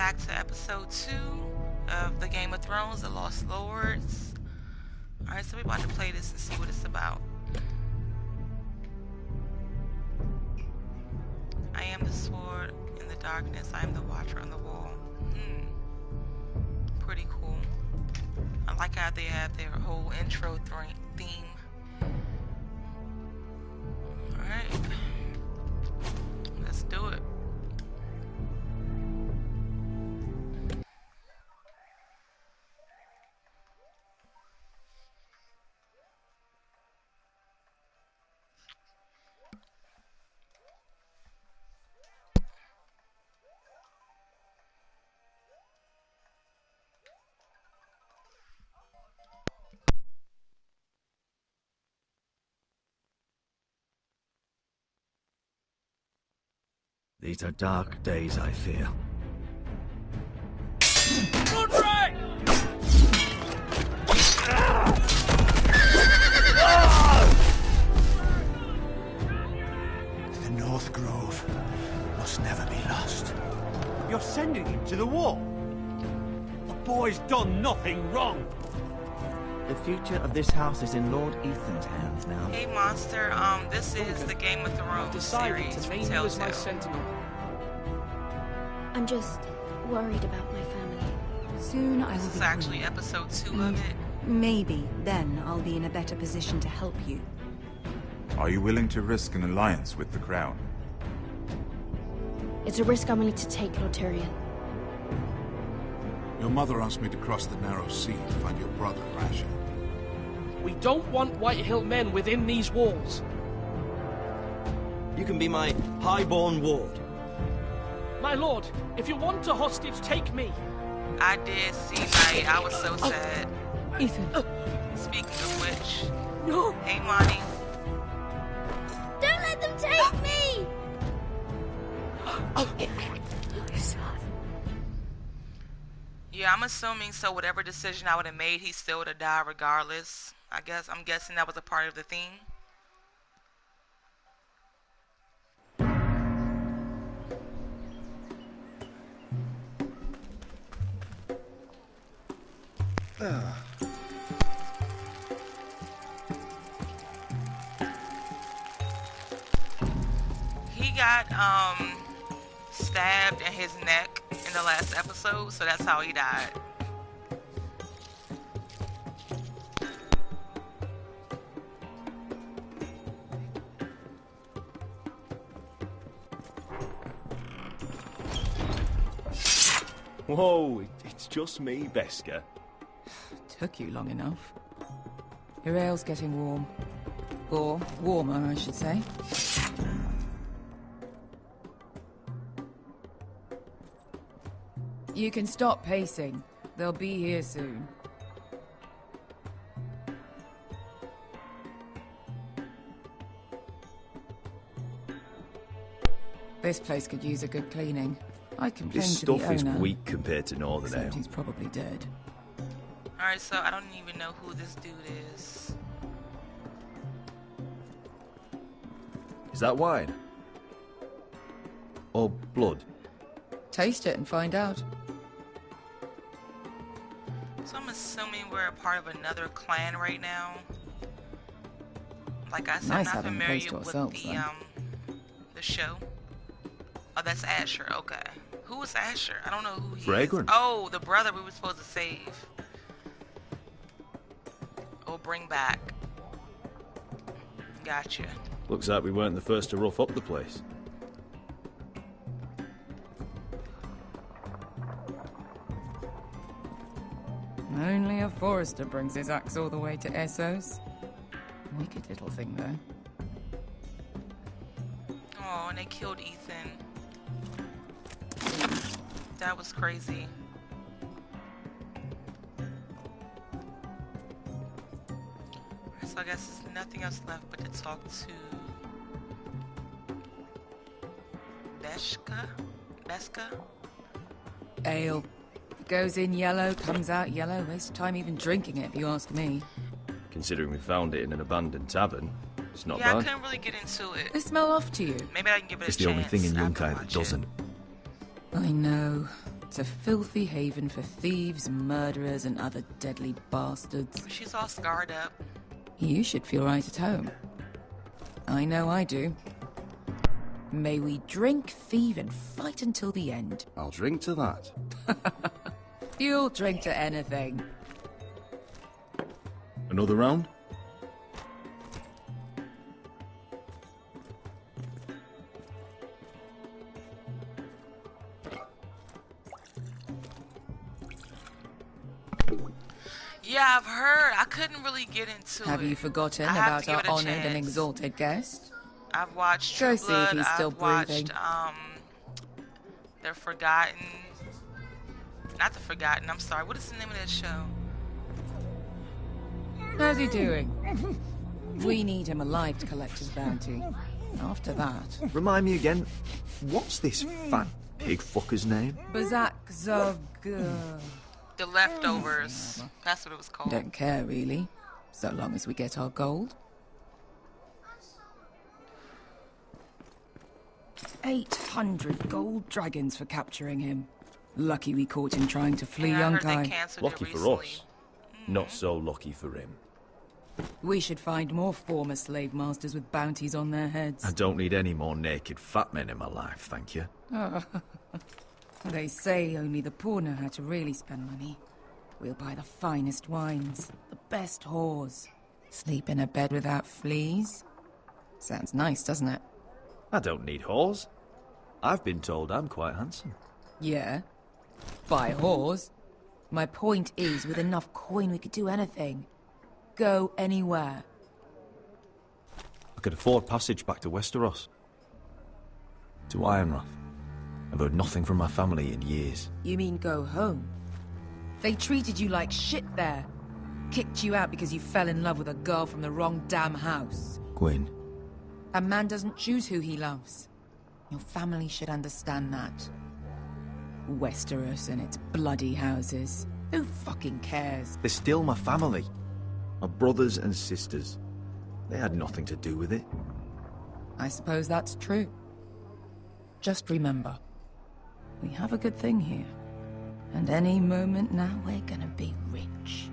back to episode 2 of the Game of Thrones, The Lost Lords. Alright, so we're about to play this and see what it's about. I am the sword in the darkness. I am the watcher on the wall. Pretty cool. I like how they have their whole intro theme. Alright. Let's do it. These are dark days, I fear. Roderick! The North Grove must never be lost. You're sending him to the war? The boy's done nothing wrong. The future of this house is in Lord Ethan's hands now. Hey Monster, this is the Game of Thrones series to from name you as my Telltale. sentinel. I'm just worried about my family. Soon I will This be is actually episode 2 of it. Maybe then I'll be in a better position to help you. Are you willing to risk an alliance with the Crown? It's a risk I'm willing to take, Lord Tyrion. Your mother asked me to cross the narrow sea to find your brother, Rasha. We don't want Whitehill men within these walls. You can be my highborn ward. My lord, if you want a hostage, take me. I did see Night. I was so sad. Ethan. Speaking of which, No. hey Monty. Don't let them take me! Yeah, I'm assuming so whatever decision I would have made, he still would have died regardless. I'm guessing that was a part of the theme. He got stabbed in his neck in the last episode, so that's how he died. Whoa, it's just me, Beskha. Took you long enough. Your ale's getting warm. Or warmer, I should say. You can stop pacing. They'll be here soon. This place could use a good cleaning. I complained This to the stuff is owner, weak compared to Northern except Ale. he's probably dead. Alright, so I don't even know who this dude is. Is that wine? Or blood? Taste it and find out. So I'm assuming we're a part of another clan right now. Like I said, Nice I'm not having the place familiar to with ourselves, then. the show. Oh, that's Asher. Okay. Who is Asher? I don't know who he is. Fragrant. Oh, the brother we were supposed to save. Or bring back. Gotcha. Looks like we weren't the first to rough up the place. Only a Forrester brings his axe all the way to Essos. Wicked little thing, though. Oh, and they killed Ethan. That was crazy. So I guess there's nothing else left but to talk to Beskha? Ale. Goes in yellow, comes out yellow. Waste time even drinking it, if you ask me. Considering we found it in an abandoned tavern, it's not Yeah, I bad. couldn't really get into it. They smell off to you. Maybe I can give it It's a the chance. only thing in after Yunkai that watching. doesn't. I know. It's a filthy haven for thieves, murderers, and other deadly bastards. She's all scarred up. You should feel right at home. I know I do. May we drink, thieve, and fight until the end. I'll drink to that. You'll drink to anything. Another round? Yeah, I've heard. I couldn't really get into Have it. you forgotten I have about to give our it a honoured and chance. exalted guest? I've watched Go True see if Blood. he's still I've watched, breathing. They're Forgotten. Not The Forgotten, I'm sorry. What is the name of that show? How's he doing? We need him alive to collect his bounty. After that... Remind me again, what's this fat pig fucker's name? Bazak Zog... The Leftovers. That's what it was called. Don't care, really. So long as we get our gold. 800 gold dragons for capturing him. Lucky we caught him trying to flee And I heard they Yunkai. canceled Lucky it for recently. us. Not so lucky for him. We should find more former slave masters with bounties on their heads. I don't need any more naked fat men in my life, thank you. Oh. They say only the poor know how to really spend money. We'll buy the finest wines, the best whores. Sleep in a bed without fleas. Sounds nice, doesn't it? I don't need whores. I've been told I'm quite handsome. Yeah. Buy whores. My point is, with enough coin we could do anything. Go anywhere. I could afford passage back to Westeros. To Ironrath. I've heard nothing from my family in years. You mean go home? They treated you like shit there. Kicked you out because you fell in love with a girl from the wrong damn house. Gwyn. A man doesn't choose who he loves. Your family should understand that. Westeros and its bloody houses. Who fucking cares? They're still my family. My brothers and sisters. They had nothing to do with it. I suppose that's true. Just remember, we have a good thing here. And any moment now, we're gonna be rich.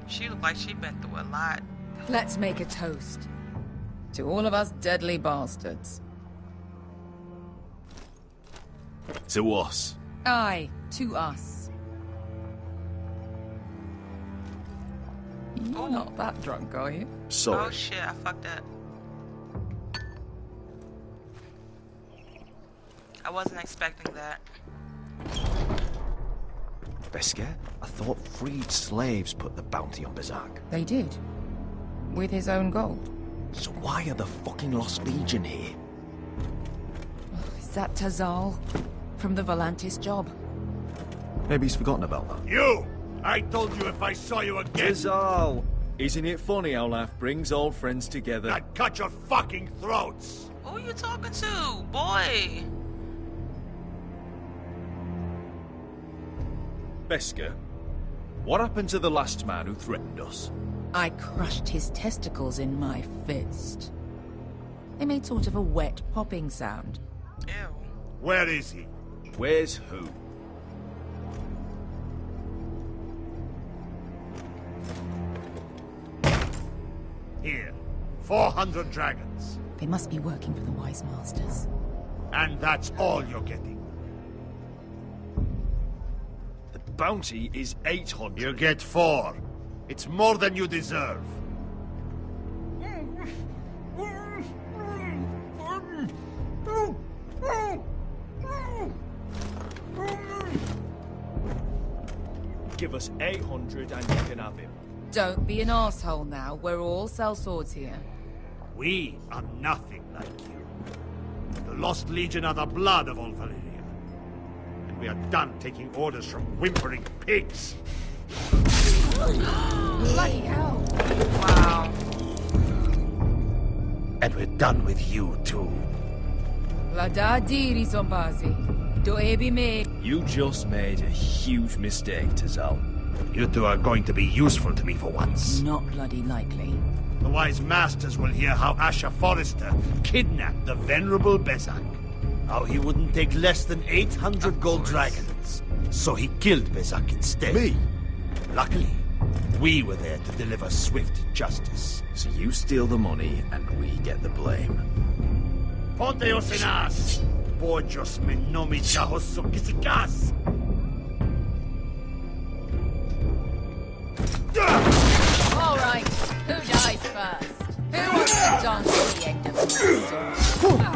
She looked like she'd been through a lot. Let's make a toast. To all of us deadly bastards. To us. Aye, to us. You're not that drunk, are you? Sorry. Oh shit, I fucked up. I wasn't expecting that. Beskar? I thought freed slaves put the bounty on Bazak. They did. With his own gold. So why are the fucking Lost Legion here? Is that Tazal? From the Volantis job? Maybe he's forgotten about that. You! I told you if I saw you again... Tazal! Isn't it funny how life brings old friends together? I'd cut your fucking throats! Who are you talking to, boy? Beskar, what happened to the last man who threatened us? I crushed his testicles in my fist. They made sort of a wet popping sound. Ew. Where is he? Where's who? Here. 400 dragons. They must be working for the Wise Masters. And that's all you're getting. The bounty is 800. You get 4. It's more than you deserve. Give us 800 and you can have him. Don't be an asshole now. We're all sell swords here. We are nothing like you. The Lost Legion are the blood of all Valyria. And we are done taking orders from whimpering pigs. Bloody hell! Wow. And we're done with you, too. Lada diri zombazi. Do ebi me. You just made a huge mistake, Tazal. You two are going to be useful to me for once. Not bloody likely. The Wise Masters will hear how Asher Forrester kidnapped the venerable Bezak. How he wouldn't take less than 800 gold dragons. So he killed Bezak instead. Me? Luckily, we were there to deliver swift justice. So you steal the money and we get the blame. Ponteos en as! Pojos me nomi chahos so kisikas! All right, who dies first? Who wants to dance at the end of the sword?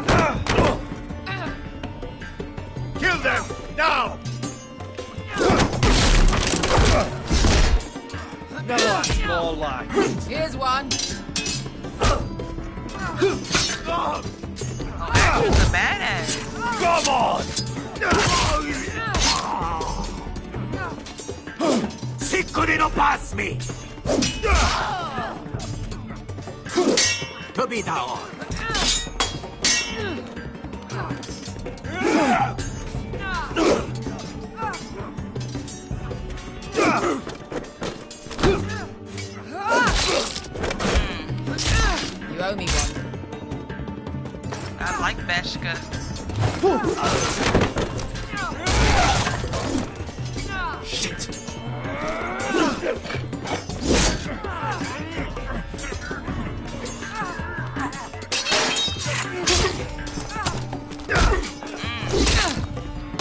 Kill them! Now! Now that's more like. Here's one. Oh, Asher's a badass. Come on! Siccone no pass me! To be down. You owe me one. I like Beshka. Shit!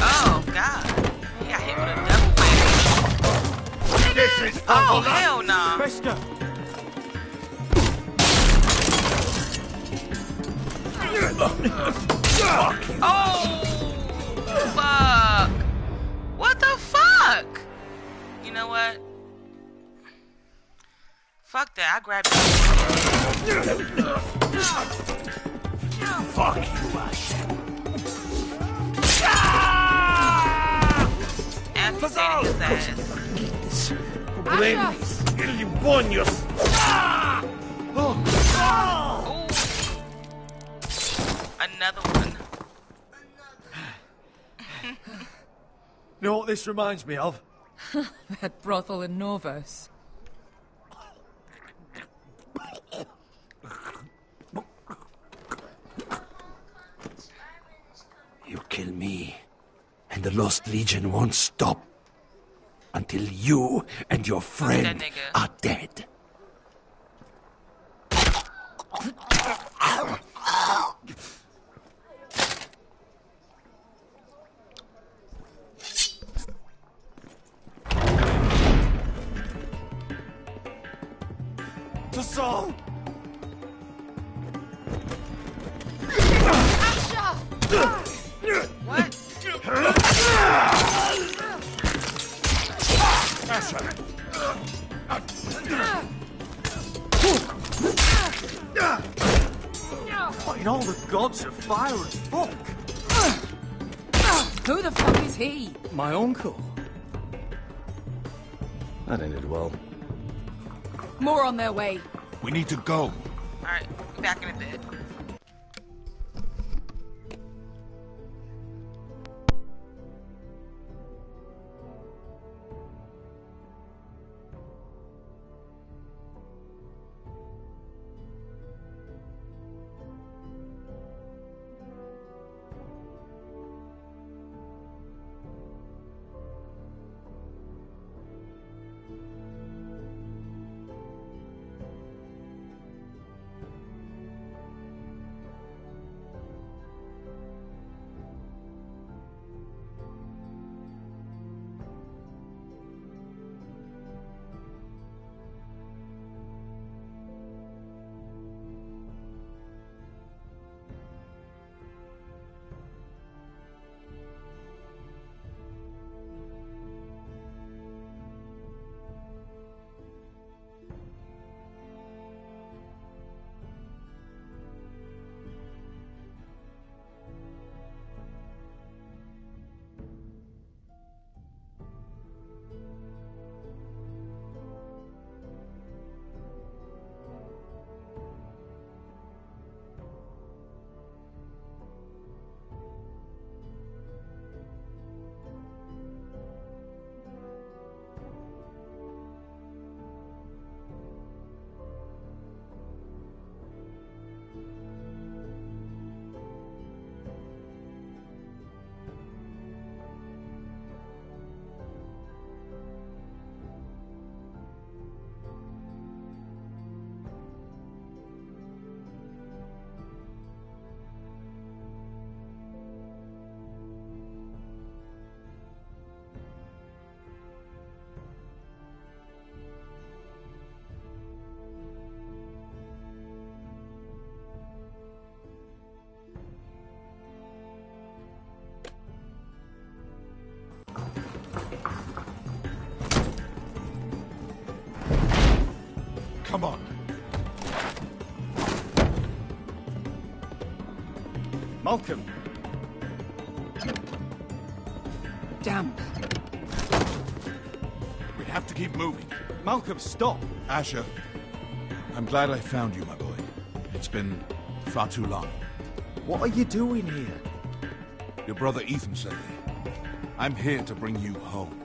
Oh, God. He got hit with a double whammy. This is Oh, hell nah. Beshka! Oh, fuck. What the fuck? You know what? Fuck that. I grabbed it. Fuck you, Ash. Amputating his ass. Il bonios. Ooh. Another one. You know what this reminds me of? That brothel in Norvos. You kill me, and the Lost Legion won't stop until you and your friend are dead. To Saul! What? What in all the gods of fire and fuck? Who the fuck is he? My uncle. That ended well. More on their way. We need to go. Alright, back in a bit. Come on. Malcolm. Damn. We have to keep moving. Malcolm, stop. Asher, I'm glad I found you, my boy. It's been far too long. What are you doing here? Your brother Ethan sent me. I'm here to bring you home.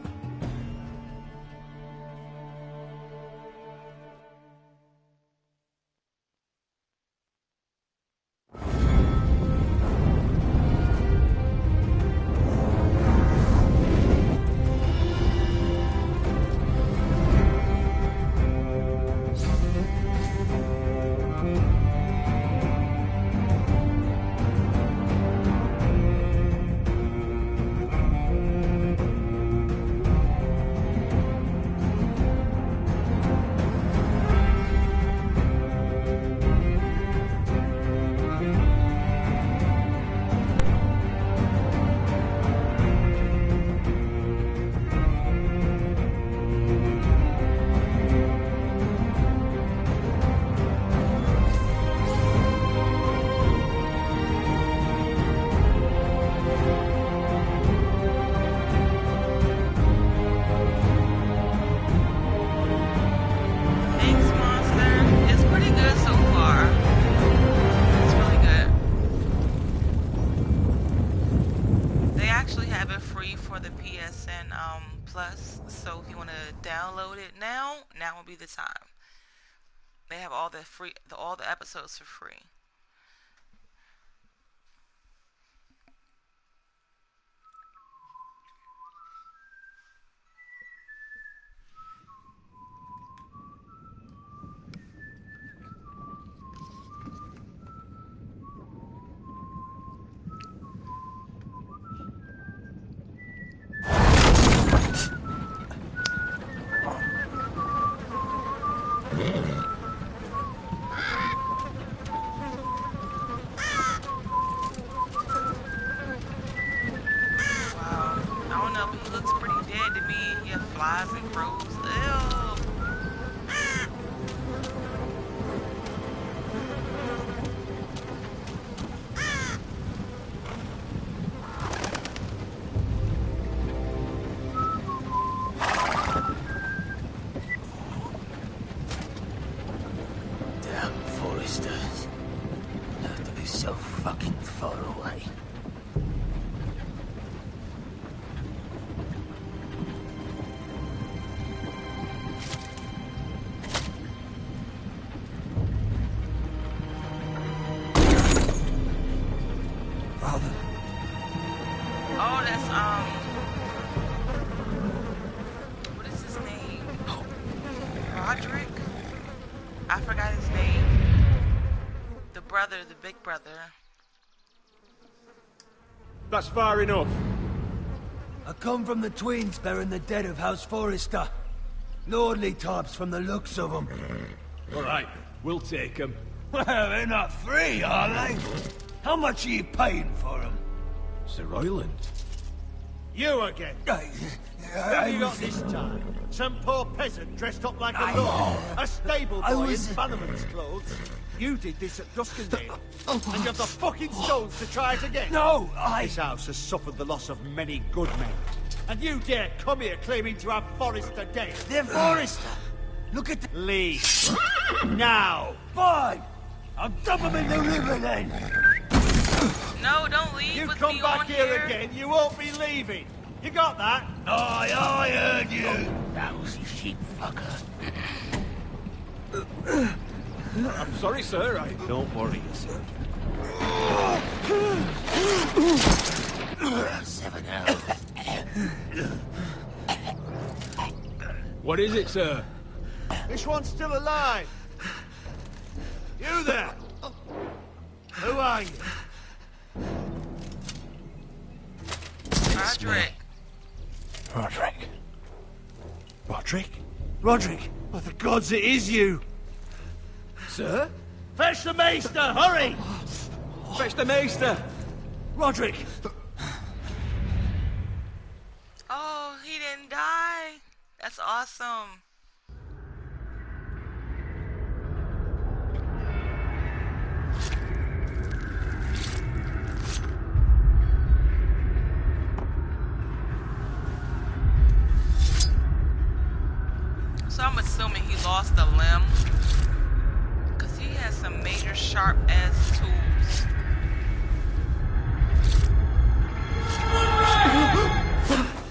Plus, so if you want to download it now would be the time. They have all the episodes for free. The big brother. That's far enough. I come from the twins bearing the dead of House Forrester. Lordly types from the looks of them. All right, we'll take them. Well, they're not free, are they? How much are you paying for them? Sir Royland. You again. What have you got this time? Some poor peasant dressed up like a lord? A stable boy in Bannerman's clothes? You did this at Duskendale, and you have the fucking stones to try it again? No, This house has suffered the loss of many good men, and you dare come here claiming to have Forrester dead? They're Forrester! Look at the... Leave. Now! Fine! I'll dump them in the river then! No, don't leave. You come back here again, you won't be leaving. You got that? Aye, I heard you! Lousy sheep fucker. I'm sorry, sir. Don't worry yourself. 7 hours. What is it, sir? This one's still alive. You there? Who are you? Roderick. Roderick. Roderick? Roderick! By the gods, it is you! Sir? Fetch the maester, hurry! Fetch the maester! Roderick! Oh, didn't die. That's awesome. So I'm assuming he lost a limb, because he has some major sharp-ass tools.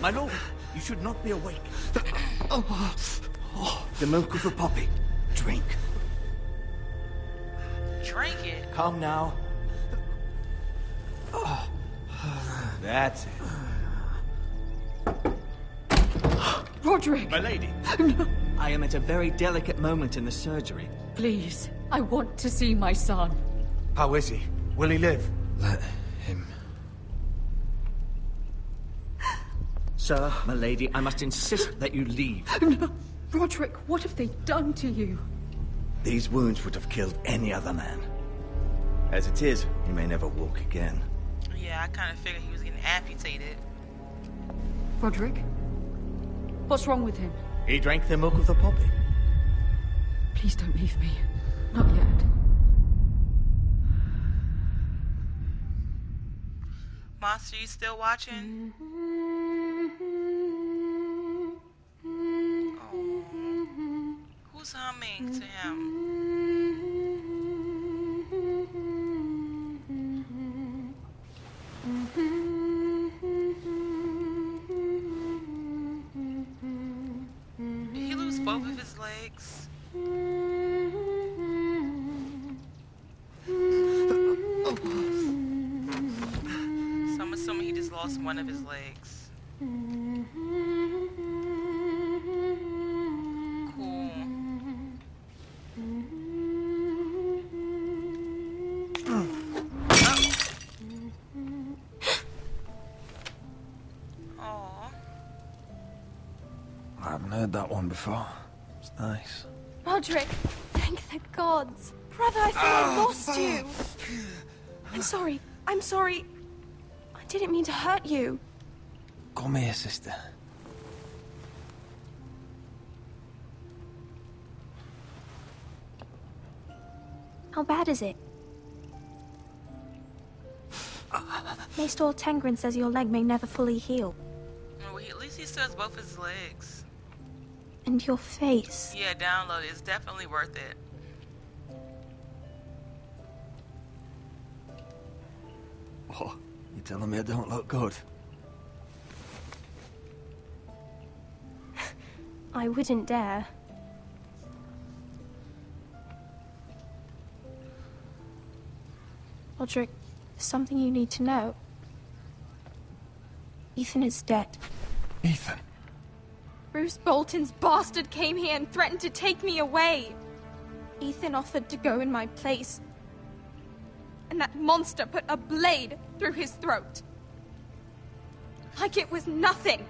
My lord, you should not be awake. The milk of the poppy. Drink. Drink it? Calm now. That's it. Roderick! My lady. No. I am at a very delicate moment in the surgery. Please, I want to see my son. How is he? Will he live? Let him. Sir, my lady, I must insist that you leave. No. Roderick, what have they done to you? These wounds would have killed any other man. As it is, he may never walk again. Yeah, I kind of figured he was getting amputated. Roderick? What's wrong with him? He drank the milk of the poppy. Please don't leave me. Not yet. Monster, you still watching? Oh. Who's humming to him? Did he lose both of his legs? So I'm assuming he just lost one of his legs. Cool. Oh. I haven't heard that one before. It's nice. Roderick, thank the gods. Brother, I thought I lost you. I'm sorry. I didn't mean to hurt you. Come here, sister. How bad is it? Maester Tengrin says your leg may never fully heal. Well, at least he still has both his legs. And your face. Yeah, download it. It's definitely worth it. Oh, you telling me I don't look good? I wouldn't dare. Roderick, there's something you need to know. Ethan is dead. Ethan? Bruce Bolton's bastard came here and threatened to take me away. Ethan offered to go in my place. And that monster put a blade through his throat. Like it was nothing.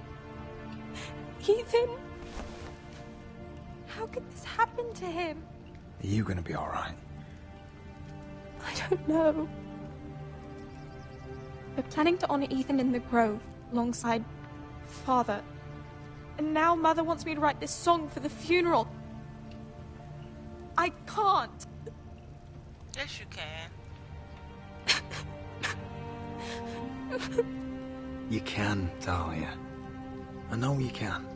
Ethan? How could this happen to him? Are you gonna be alright? I don't know. We're planning to honor Ethan in the Grove, alongside Father. And now Mother wants me to write this song for the funeral. I can't. Yes, you can. You can, Talia. I know you can.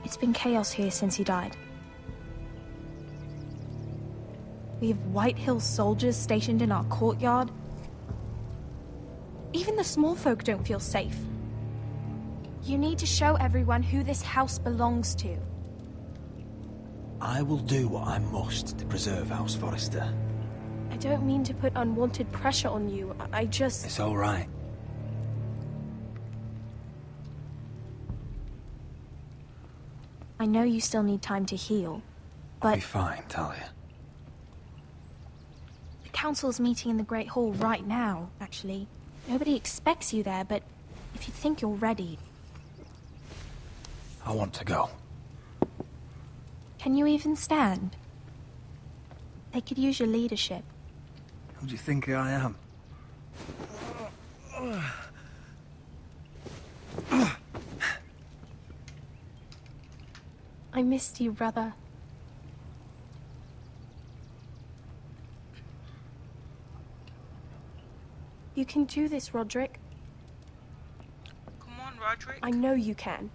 It's been chaos here since he died. We have White Hill soldiers stationed in our courtyard. Even the small folk don't feel safe. You need to show everyone who this house belongs to. I will do what I must to preserve House Forrester. I don't mean to put unwanted pressure on you. I just... It's all right. I know you still need time to heal, but... I'll be fine, Talia. The council's meeting in the Great Hall right now, actually. Nobody expects you there, but if you think you're ready... I want to go. Can you even stand? They could use your leadership. Who do you think I am? I missed you, brother. You can do this, Roderick. Come on, Roderick. I know you can.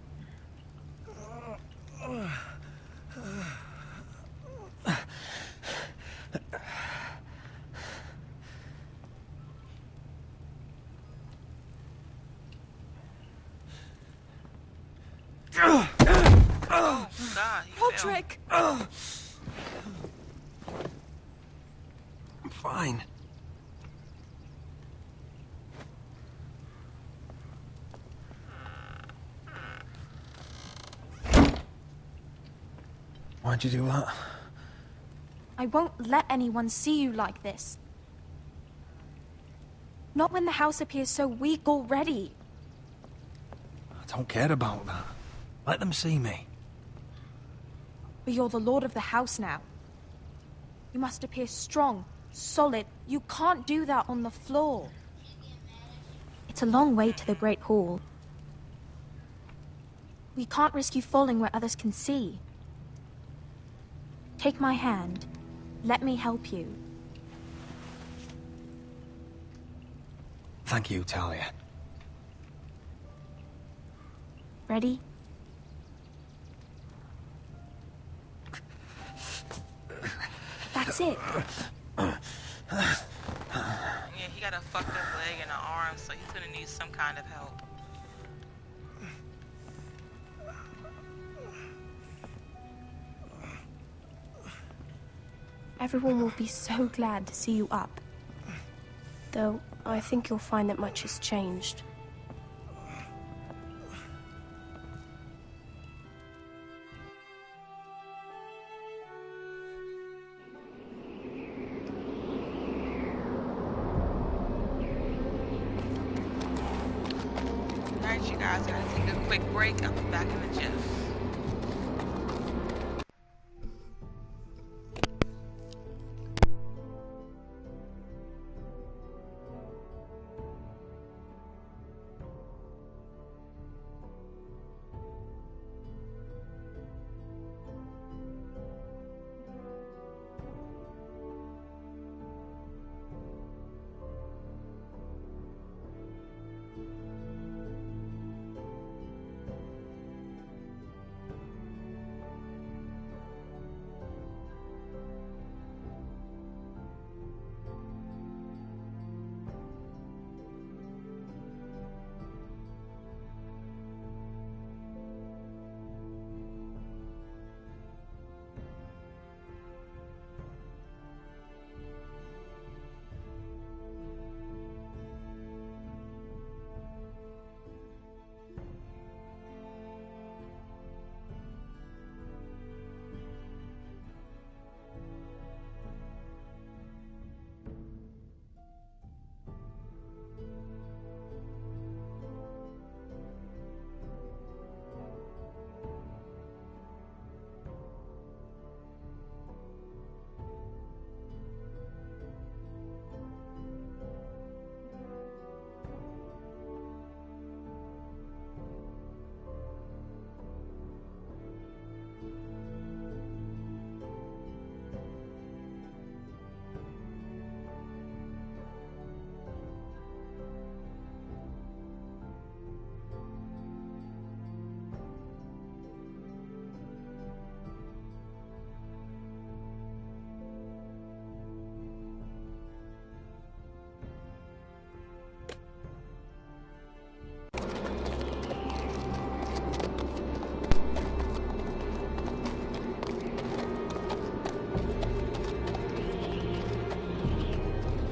Oh, God, Roderick! I'm fine. Why'd you do that? I won't let anyone see you like this. Not when the house appears so weak already. I don't care about that. Let them see me. But you're the lord of the house now. You must appear strong, solid. You can't do that on the floor. It's a long way to the Great Hall. We can't risk you falling where others can see. Take my hand. Let me help you. Thank you, Talia. Ready? That's it. Yeah, he got a fucked up leg and an arm, so he's gonna need some kind of help. Everyone will be so glad to see you up. Though, I think you'll find that much has changed. Alright, you guys, gonna take a quick break. I'll be back in a jiff.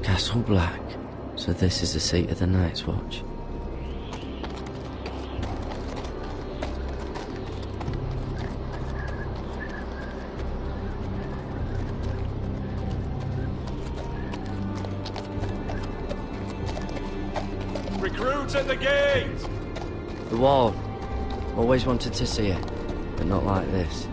Castle Black. So this is the seat of the Night's Watch. Recruits at the gate! The wall. Always wanted to see it, but not like this.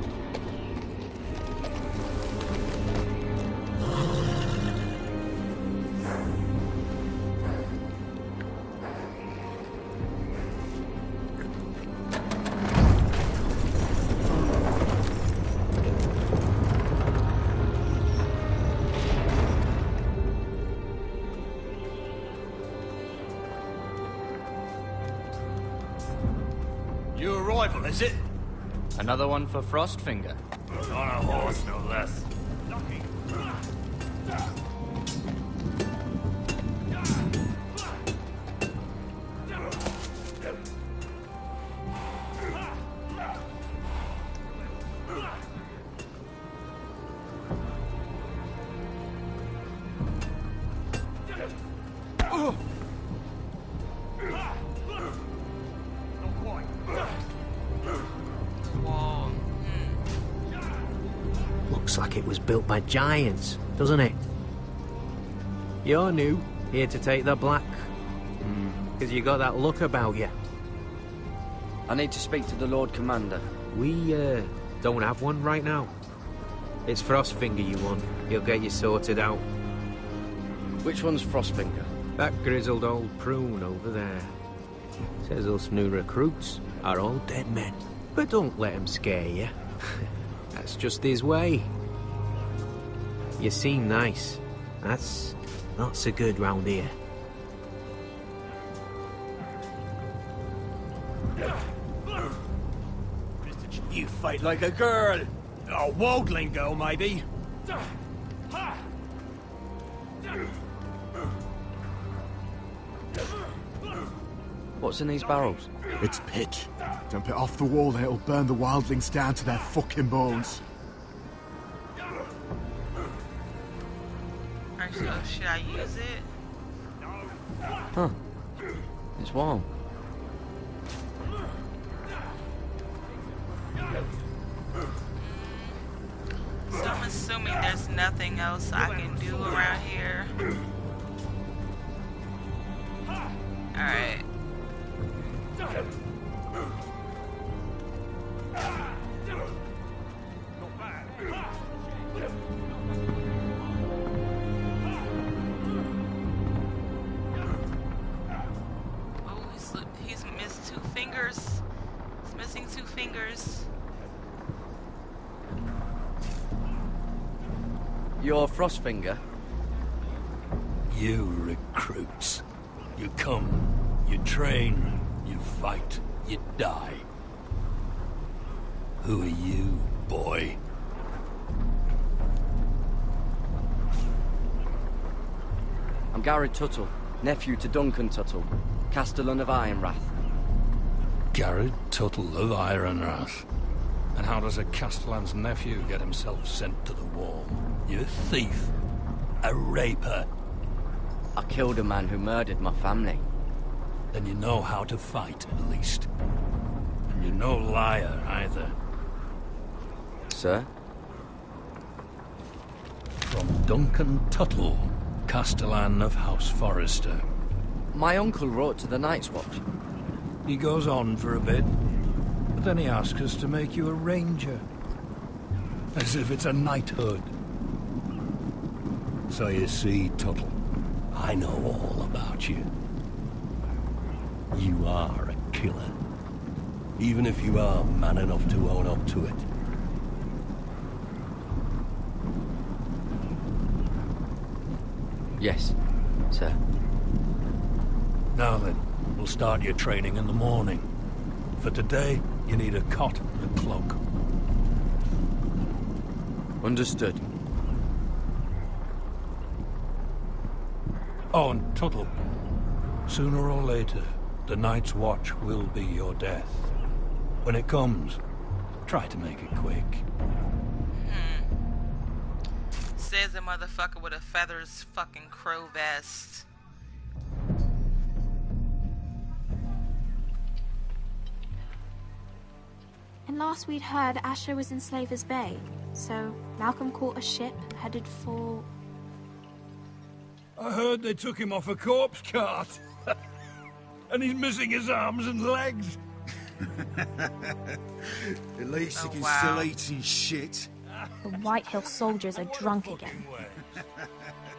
Is it? Another one for Frostfinger. On a horse, no less. Looks like it was built by giants, doesn't it? You're new, here to take the black. Because you got that look about you. I need to speak to the Lord Commander. We, don't have one right now. It's Frostfinger you want. He'll get you sorted out. Which one's Frostfinger? That grizzled old prune over there. Says us new recruits are all dead men. But don't let him scare you. That's just his way. You seem nice. That's not so good round here. You fight like a girl. A wildling girl, maybe. What's in these barrels? It's pitch. Dump it off the wall and it'll burn the wildlings down to their fucking bones. Alright, so should I use it? Huh. It's warm. So I'm assuming there's nothing else I can do around here. Alright. Oh, he's missed 2 fingers. He's missing 2 fingers. You're Frostfinger? You recruits. You come, you train, you fight, you die. Who are you, boy? I'm Garrett Tuttle, nephew to Duncan Tuttle, Castellan of Ironrath. Garrett Tuttle of Ironrath. And how does a Castellan's nephew get himself sent to the wall? You thief. A raper. I killed a man who murdered my family. Then you know how to fight, at least. And you're no liar, either. Sir? From Duncan Tuttle, Castellan of House Forrester. My uncle wrote to the Night's Watch. He goes on for a bit, but then he asks us to make you a ranger. As if it's a knighthood. So you see, Tuttle, I know all about you. You are a killer. Even if you are man enough to own up to it. Yes, sir. Now then, we'll start your training in the morning. For today, you need a cot and a cloak. Understood. Oh, and Tuttle, sooner or later, the Night's Watch will be your death. When it comes, try to make it quick. Says a motherfucker with a feathers fucking crow vest. And last we'd heard, Asher was in Slaver's Bay, so Malcolm caught a ship headed for... I heard they took him off a corpse cart. And he's missing his arms and legs. At least he can still eat his shit. The Whitehill soldiers are drunk again.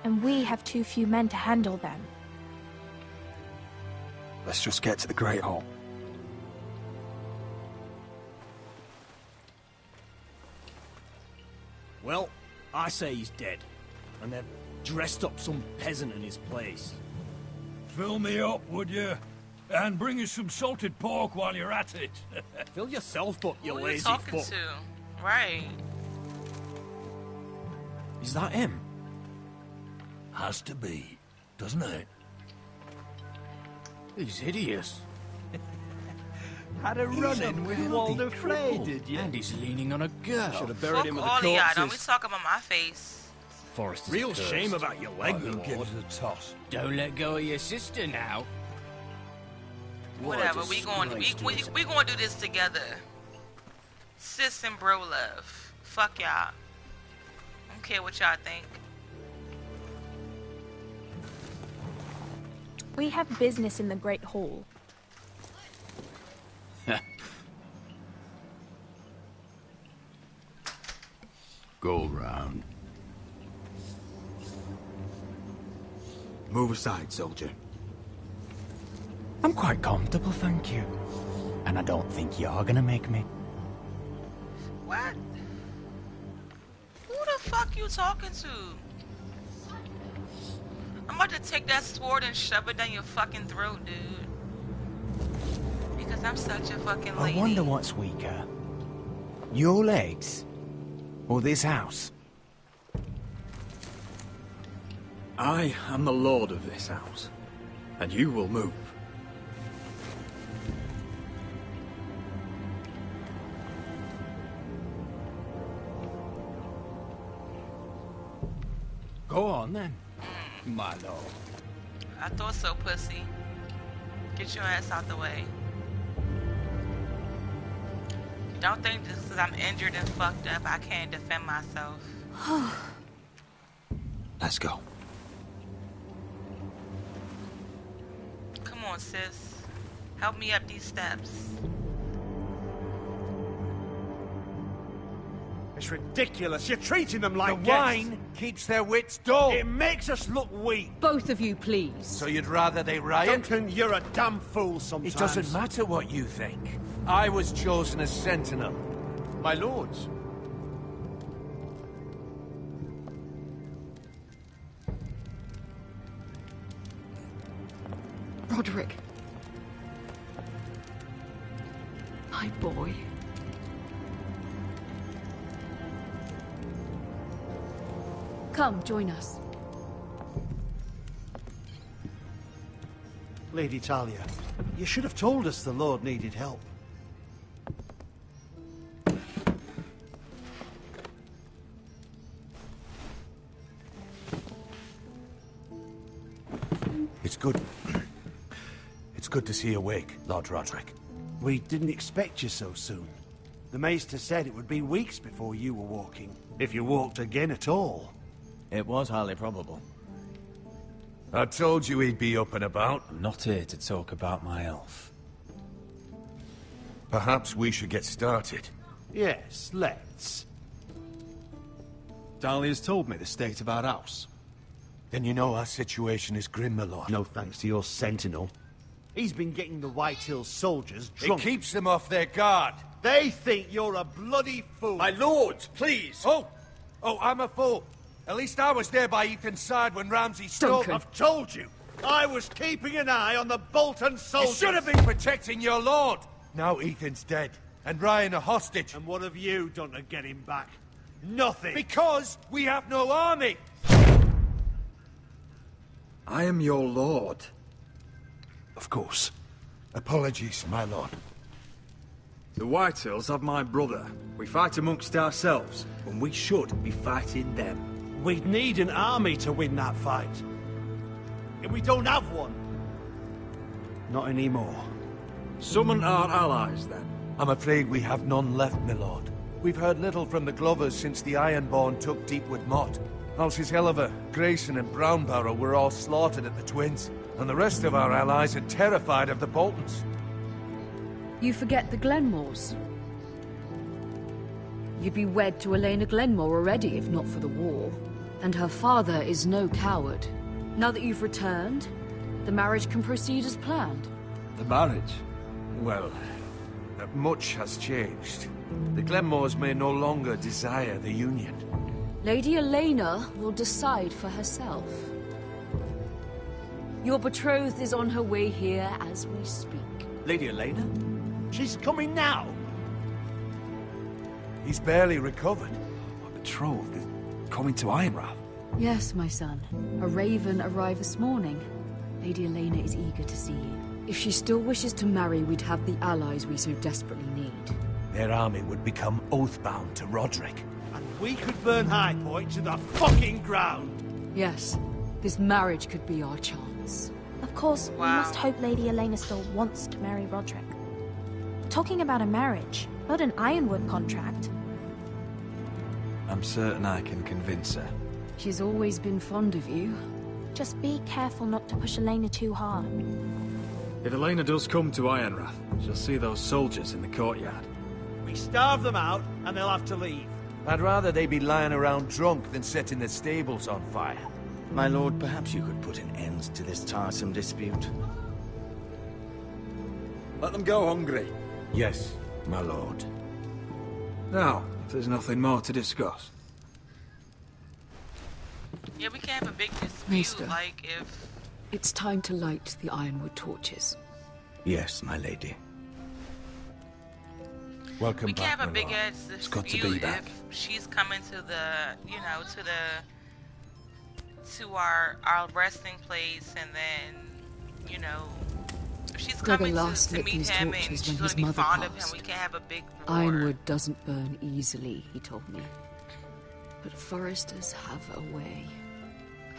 And we have too few men to handle them. Let's just get to the Great Hall. Well, I say he's dead. And they've dressed up some peasant in his place. Fill me up, would you? And bring us some salted pork while you're at it. Fill yourself up, you Who are you lazy talking fuck. to? Right. Is that him? Has to be, doesn't it? He's hideous. Had a run-in with Walder Frey, did you? And he's leaning on a girl. Should have buried Fuck him with all of the y'all. Don't be corpses. talking about my face. Forrest is Real cursed. shame about your leg, I will my give lord. it a toss. Don't let go of your sister now. Whatever. We going to do this together. Sis and bro love. Fuck y'all. Don't care what y'all think. We have business in the Great Hall. Go round. Move aside, soldier. I'm quite comfortable, thank you. And I don't think you're gonna make me. What? Who the fuck you talking to? I'm about to take that sword and shove it down your fucking throat, dude. Because I'm such a fucking lady. I wonder what's weaker. Your legs? Or this house? I am the lord of this house, and you will move. Go on, then. My lord. I thought so, pussy. Get your ass out the way. Don't think just because I'm injured and fucked up, I can't defend myself. Let's go. Come on, sis. Help me up these steps. It's ridiculous. You're treating them like The wine keeps their wits dull. It makes us look weak. Both of you, please. So you'd rather they riot? Duncan, you're a damn fool sometimes. It doesn't matter what you think. I was chosen as sentinel. My lords. Roderick. My boy. Come, join us. Lady Talia, you should have told us the Lord needed help. It's good. It's good to see you awake, Lord Roderick. We didn't expect you so soon. The Maester said it would be weeks before you were walking, if you walked again at all. It was highly probable. I told you he'd be up and about. I'm not here to talk about my elf. Perhaps we should get started. Yes, let's. Dahlia's told me the state of our house. Then you know our situation is grim, my lord. No thanks to your sentinel. He's been getting the White Hills soldiers drunk. It keeps them off their guard. They think you're a bloody fool. My lords, please! Oh, I'm a fool. At least I was there by Ethan's side when Ramsay stole... I've told you. I was keeping an eye on the Bolton You soldiers. should have been protecting your lord. Now Ethan's dead, and Ryan a hostage. And what have you done to get him back? Nothing. Because we have no army. I am your lord. Of course. Apologies, my lord. The Whitehills have my brother. We fight amongst ourselves, when we should be fighting them. We'd need an army to win that fight. And we don't have one. Not anymore. Summon our allies, then. I'm afraid we have none left, my lord. We've heard little from the Glovers since the Ironborn took Deepwood Motte. Alces Helliver, Grayson and Brownbarrow were all slaughtered at the Twins, and the rest of our allies are terrified of the Boltons. You forget the Glenmores. You'd be wed to Elena Glenmore already if not for the war. And her father is no coward. Now that you've returned, the marriage can proceed as planned. The marriage? Well, much has changed. The Glenmores may no longer desire the union. Lady Elena will decide for herself. Your betrothed is on her way here as we speak. Lady Elena? She's coming now. He's barely recovered. My betrothed is coming to Ironrath. Yes, my son. A raven arrived this morning. Lady Elena is eager to see you. If she still wishes to marry, we'd have the allies we so desperately need. Their army would become oath-bound to Roderick. And we could burn High Point to the fucking ground. Yes, this marriage could be our chance. Of course, we must hope Lady Elena still wants to marry Roderick. Talking about a marriage, not an Ironwood contract. I'm certain I can convince her. She's always been fond of you. Just be careful not to push Elena too hard. If Elena does come to Ironrath, she'll see those soldiers in the courtyard. We starve them out, and they'll have to leave. I'd rather they be lying around drunk than setting the stables on fire. My lord, perhaps you could put an end to this tiresome dispute. Let them go hungry. Yes, my lord. Now, if there's nothing more to discuss. Yeah, we can't have a big dispute, Maester, like if... It's time to light the Ironwood torches. Yes, my lady. Welcome we back, can't have a my big lord. ass dispute It's good to be back. if she's coming to the, to our resting place, and then, if she's Gregor coming last to lit meet these him and torches she's when gonna his be mother fond of him, passed. we can't have a big war. Ironwood doesn't burn easily, he told me. But foresters have a way.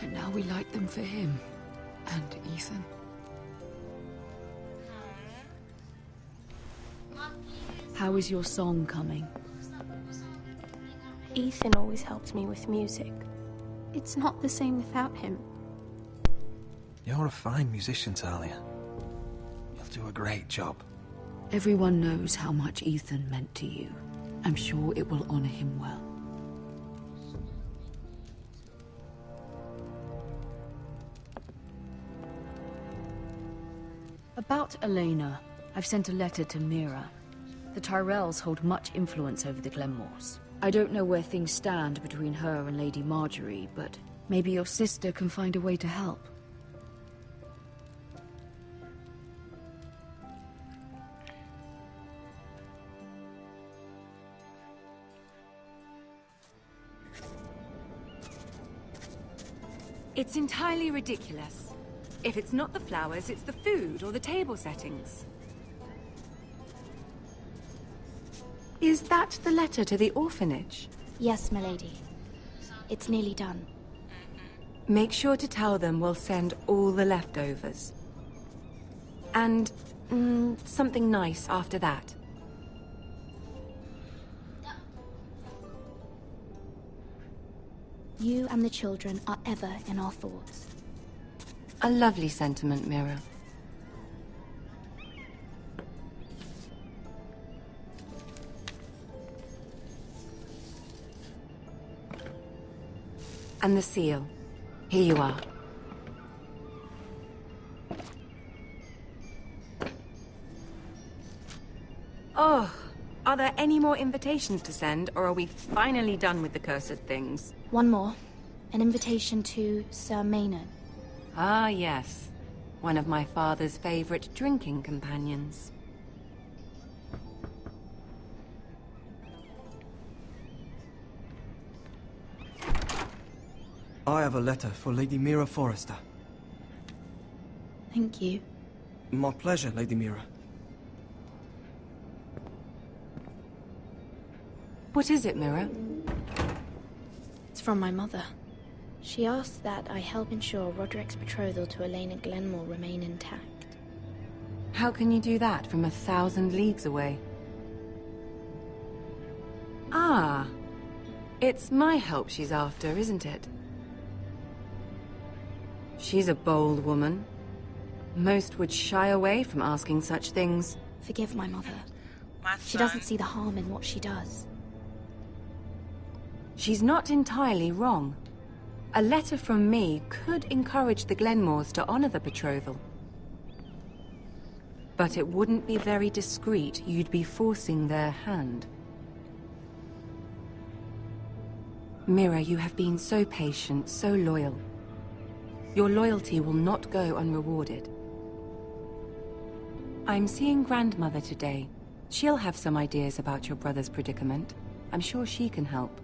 And now we light them for him. And Ethan. How is your song coming? Ethan always helps me with music. It's not the same without him. You're a fine musician, Talia. You'll do a great job. Everyone knows how much Ethan meant to you. I'm sure it will honor him well. About Elena, I've sent a letter to Mira. The Tyrells hold much influence over the Glenmores. I don't know where things stand between her and Lady Marjorie, but maybe your sister can find a way to help. It's entirely ridiculous. If it's not the flowers, it's the food or the table settings. Is that the letter to the orphanage? Yes, my lady. It's nearly done. Make sure to tell them we'll send all the leftovers. And something nice after that. You and the children are ever in our thoughts. A lovely sentiment, Mira. And the seal. Here you are. Oh, are there any more invitations to send, or are we finally done with the cursed things? One more. An invitation to Sir Maynard. Ah, yes. One of my father's favorite drinking companions. I have a letter for Lady Mira Forrester. Thank you. My pleasure, Lady Mira. What is it, Mira? It's from my mother. She asks that I help ensure Roderick's betrothal to Elena Glenmore remain intact. How can you do that from 1,000 leagues away? Ah, it's my help she's after, isn't it? She's a bold woman. Most would shy away from asking such things. Forgive my mother. My She son. doesn't see the harm in what she does. She's not entirely wrong. A letter from me could encourage the Glenmores to honor the betrothal. But it wouldn't be very discreet. You'd be forcing their hand. Mira, you have been so patient, so loyal. Your loyalty will not go unrewarded. I'm seeing Grandmother today. She'll have some ideas about your brother's predicament. I'm sure she can help.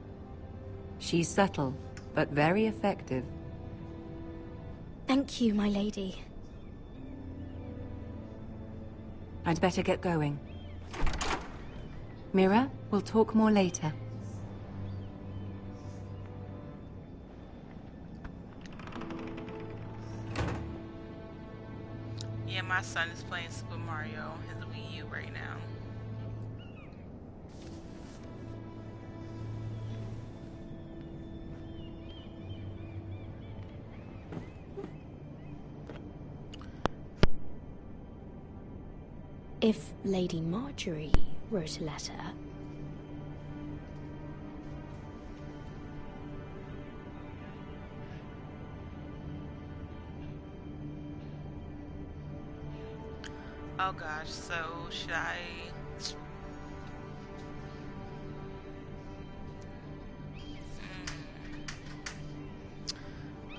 She's subtle, but very effective. Thank you, my lady. I'd better get going. Mira, we'll talk more later. Yeah, my son is playing Super Mario on his Wii U right now. If Lady Marjorie wrote a letter... Oh gosh, so should I...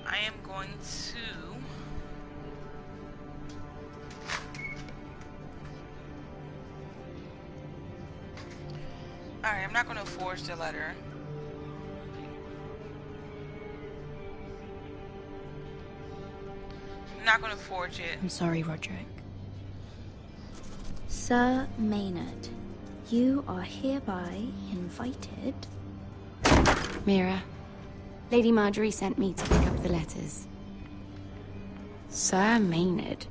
I am going to... Alright, I'm not going to forge the letter. I'm not going to forge it. I'm sorry, Roderick. Sir Maynard, you are hereby invited... Mira, Lady Marjorie sent me to pick up the letters. Sir Maynard.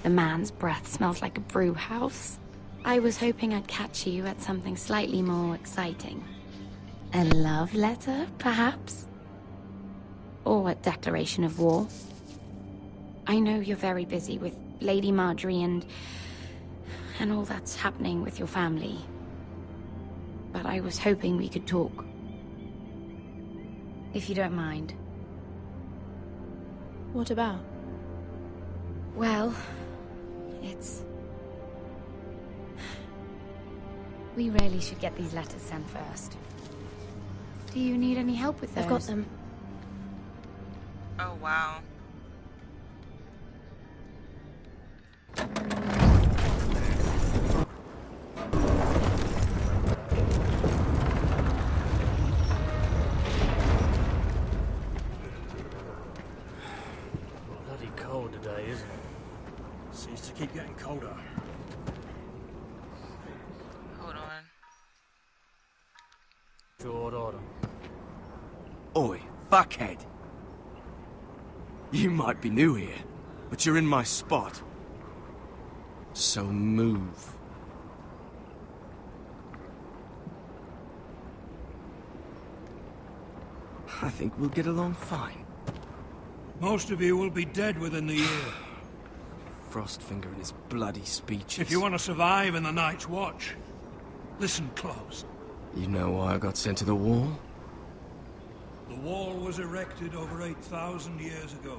The man's breath smells like a brew house. I was hoping I'd catch you at something slightly more exciting. A love letter, perhaps? Or a declaration of war? I know you're very busy with Lady Marjorie and all that's happening with your family. But I was hoping we could talk. If you don't mind. What about? Well, it's... We really should get these letters sent first. Do you need any help with those? I've got them. Oh, wow. Bloody cold today, isn't it? Seems to keep getting colder. Hold on. Short order. Oi, fuckhead. You might be new here, but you're in my spot. So move. I think we'll get along fine. Most of you will be dead within the year. Frostfinger and his bloody speeches. If you want to survive in the Night's Watch, listen close. You know why I got sent to the wall? The wall was erected over 8,000 years ago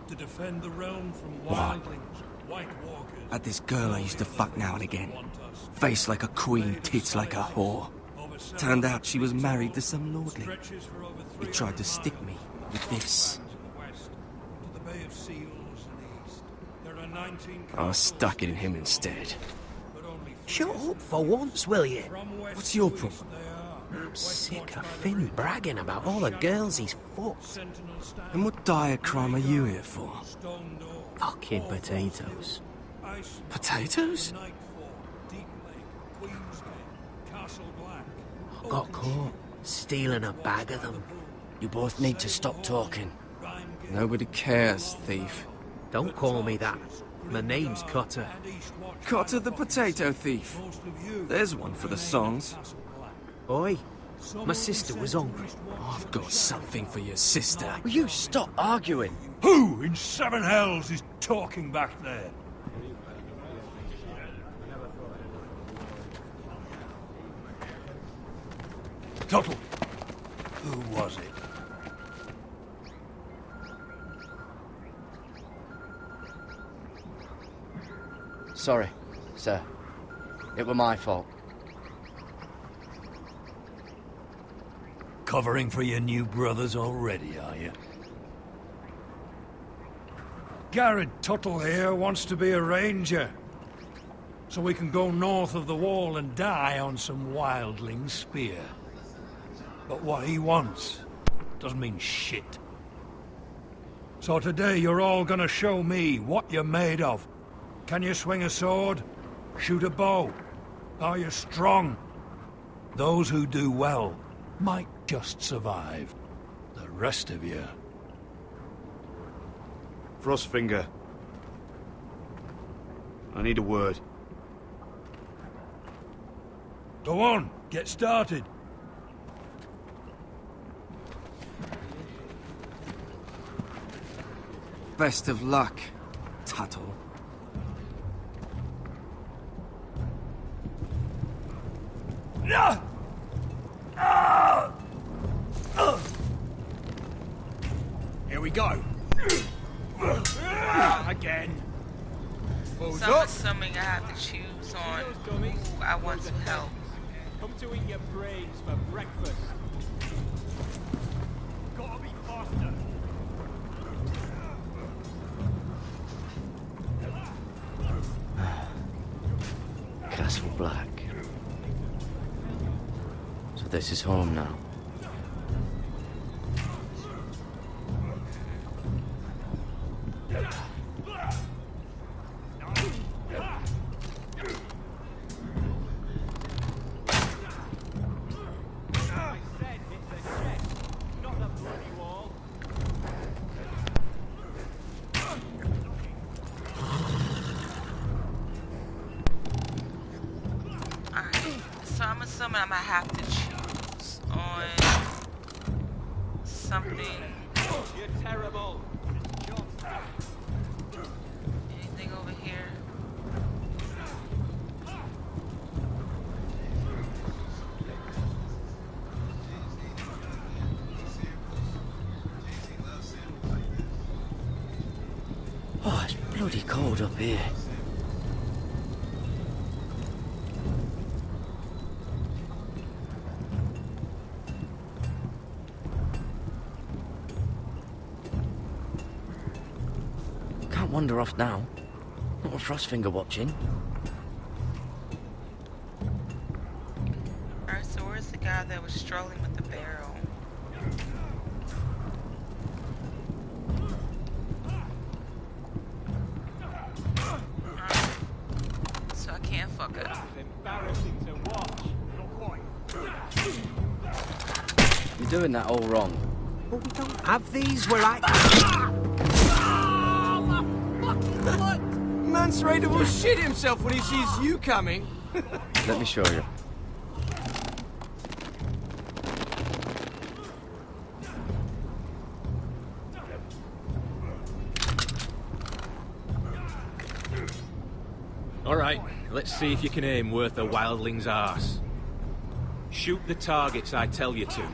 to defend the realm from wildlings, White Walkers... Had this girl I used to fuck now and again. Face like a queen, tits like a whore. Turned out she was married to some lordling. He tried to stick me with this. I stuck it in him instead. Shut up for once, will you? What's your problem? I'm sick of Finn bragging about all the girls he's fucked. And what dire crime are you here for? Fucking potatoes. Potatoes? I got caught stealing a bag of them. You both need to stop talking. Nobody cares, thief. Don't call me that. My name's Cutter. Cutter the potato thief. There's one for the songs. Oi, my sister was hungry. I've got something for your sister. Will you stop arguing? Who in seven hells is talking back there? Tuttle, who was it? Sorry, sir. It were my fault. Covering for your new brothers already, are you? Garrett Tuttle here wants to be a ranger. So we can go north of the wall and die on some wildling spear. But what he wants doesn't mean shit. So today you're all gonna show me what you're made of. Can you swing a sword? Shoot a bow? Are you strong? Those who do well might just survive. The rest of you... Frostfinger. I need a word. Go on, get started. Best of luck, Tuttle. Here we go. Again. So I'm assuming I have to choose on who I want to help. Come to eat your brains for breakfast. Gotta be faster. Castle Black. So this is home now. So I'm assuming I'm gonna have to choose on something. You're terrible. Anything over here? Oh, it's bloody cold up here. Can't wander off now. Not with Frostfinger watching. Alright, so where's the guy that was strolling with the barrel? Alright. So I can't fuck up. Embarrassing to watch. Not quite. You're doing that all wrong. But we don't have these where I... What? Mance Raider will shit himself when he sees you coming. Let me show you. Alright, let's see if you can aim worth a wildling's arse. Shoot the targets I tell you to.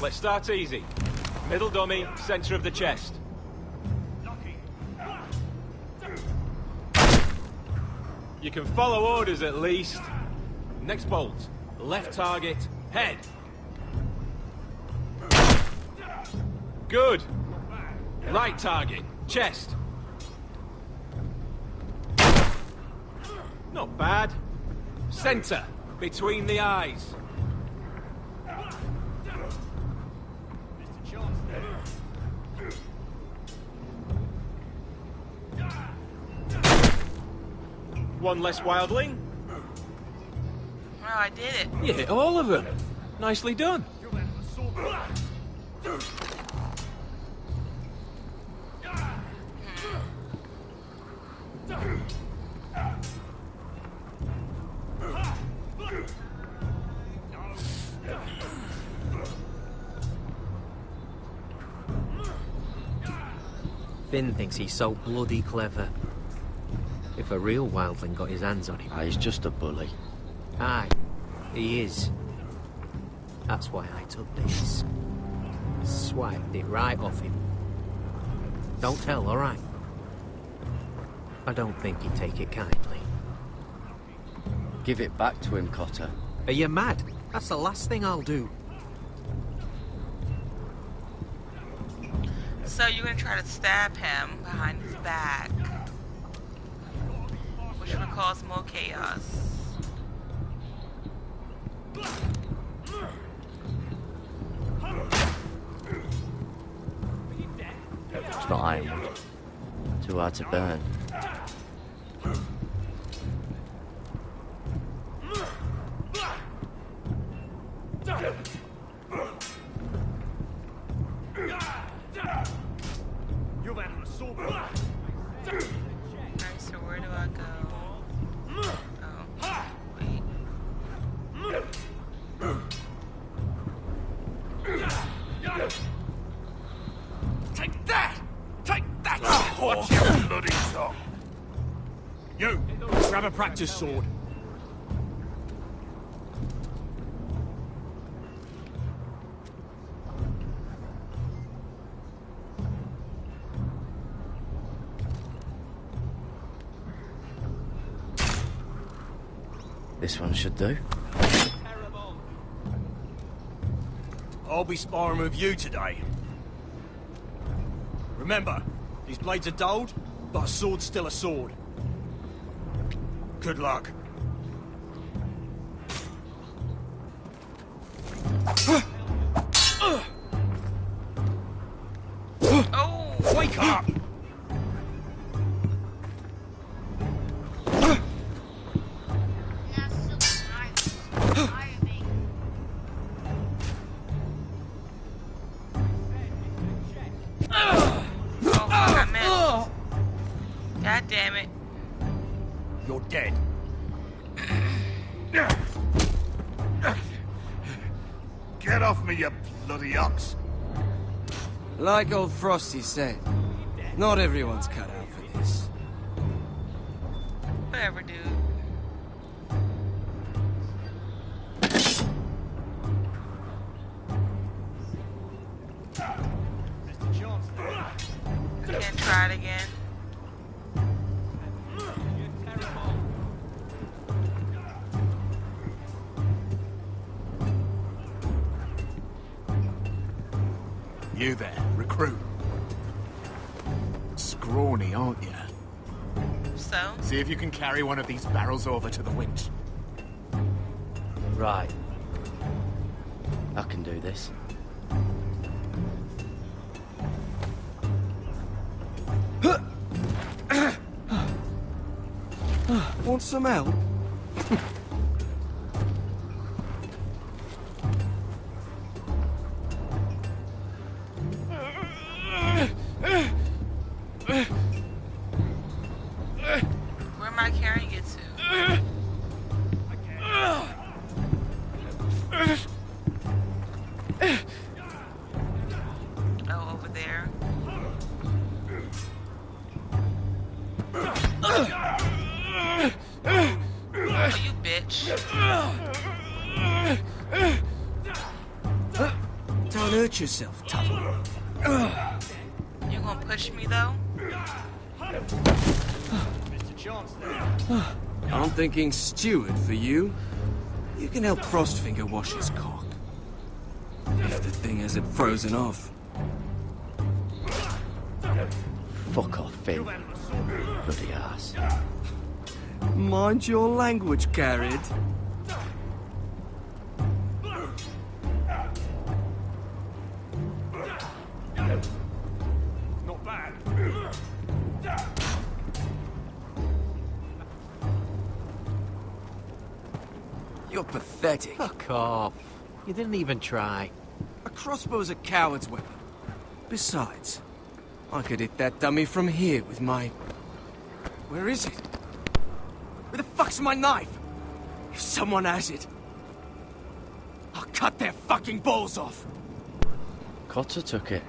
Let's start easy. Middle dummy, center of the chest. You can follow orders at least. Next bolt. Left target, head. Good. Right target, chest. Not bad. Center, between the eyes. One less wildling. Well, I did it. You hit all of them. Nicely done. Finn thinks he's so bloody clever. If a real wildling got his hands on him... Ah, he's just a bully. Aye, he is. That's why I took this. Swiped it right off him. Don't tell, alright? I don't think he'd take it kindly. Give it back to him, Cotter. Are you mad? That's the last thing I'll do. So you're gonna try to stab him behind his back, which will cause more chaos. It's not ironwood. Too hard to burn. Alright, so where do I go? Oh, wait. Take that! Take that! Watch your bloody tongue! You! Grab a practice sword. This one should do. I'll be sparring with you today. Remember, these blades are dulled, but a sword's still a sword. Good luck. Oh! Wake up! God damn it. You're dead. Get off me, you bloody ox! Like old Frosty said, not everyone's cut out for this. Whatever, dude. Can't try it again. You there, recruit. Scrawny, aren't you? So? See if you can carry one of these barrels over to the winch. Right. I can do this. Want some help? Where am I carrying it to? Oh, over there. Oh, you bitch. Don't hurt yourself, Tuttle. You gonna push me though? I'm thinking steward for you. You can help Frostfinger wash his cock. If the thing hasn't frozen off. Fuck off, Finn. Bloody ass. Mind your language, Garrett. Not bad. You're pathetic. Fuck off. You didn't even try. A crossbow's a coward's weapon. Besides, I could hit that dummy from here with my... Where is it? Where the fuck's my knife? If someone has it, I'll cut their fucking balls off. Cotter took it.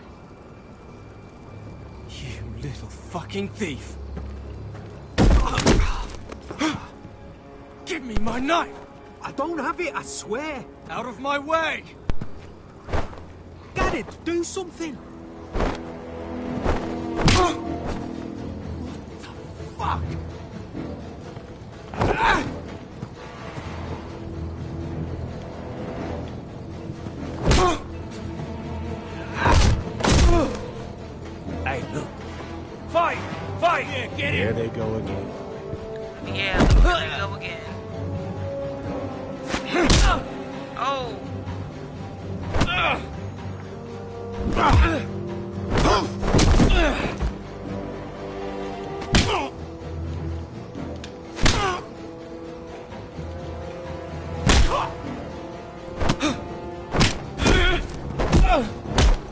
You little fucking thief. Give me my knife! I don't have it, I swear. Out of my way! Garrett, do something. What the fuck? There they go again. Yeah, there they go again. Oh.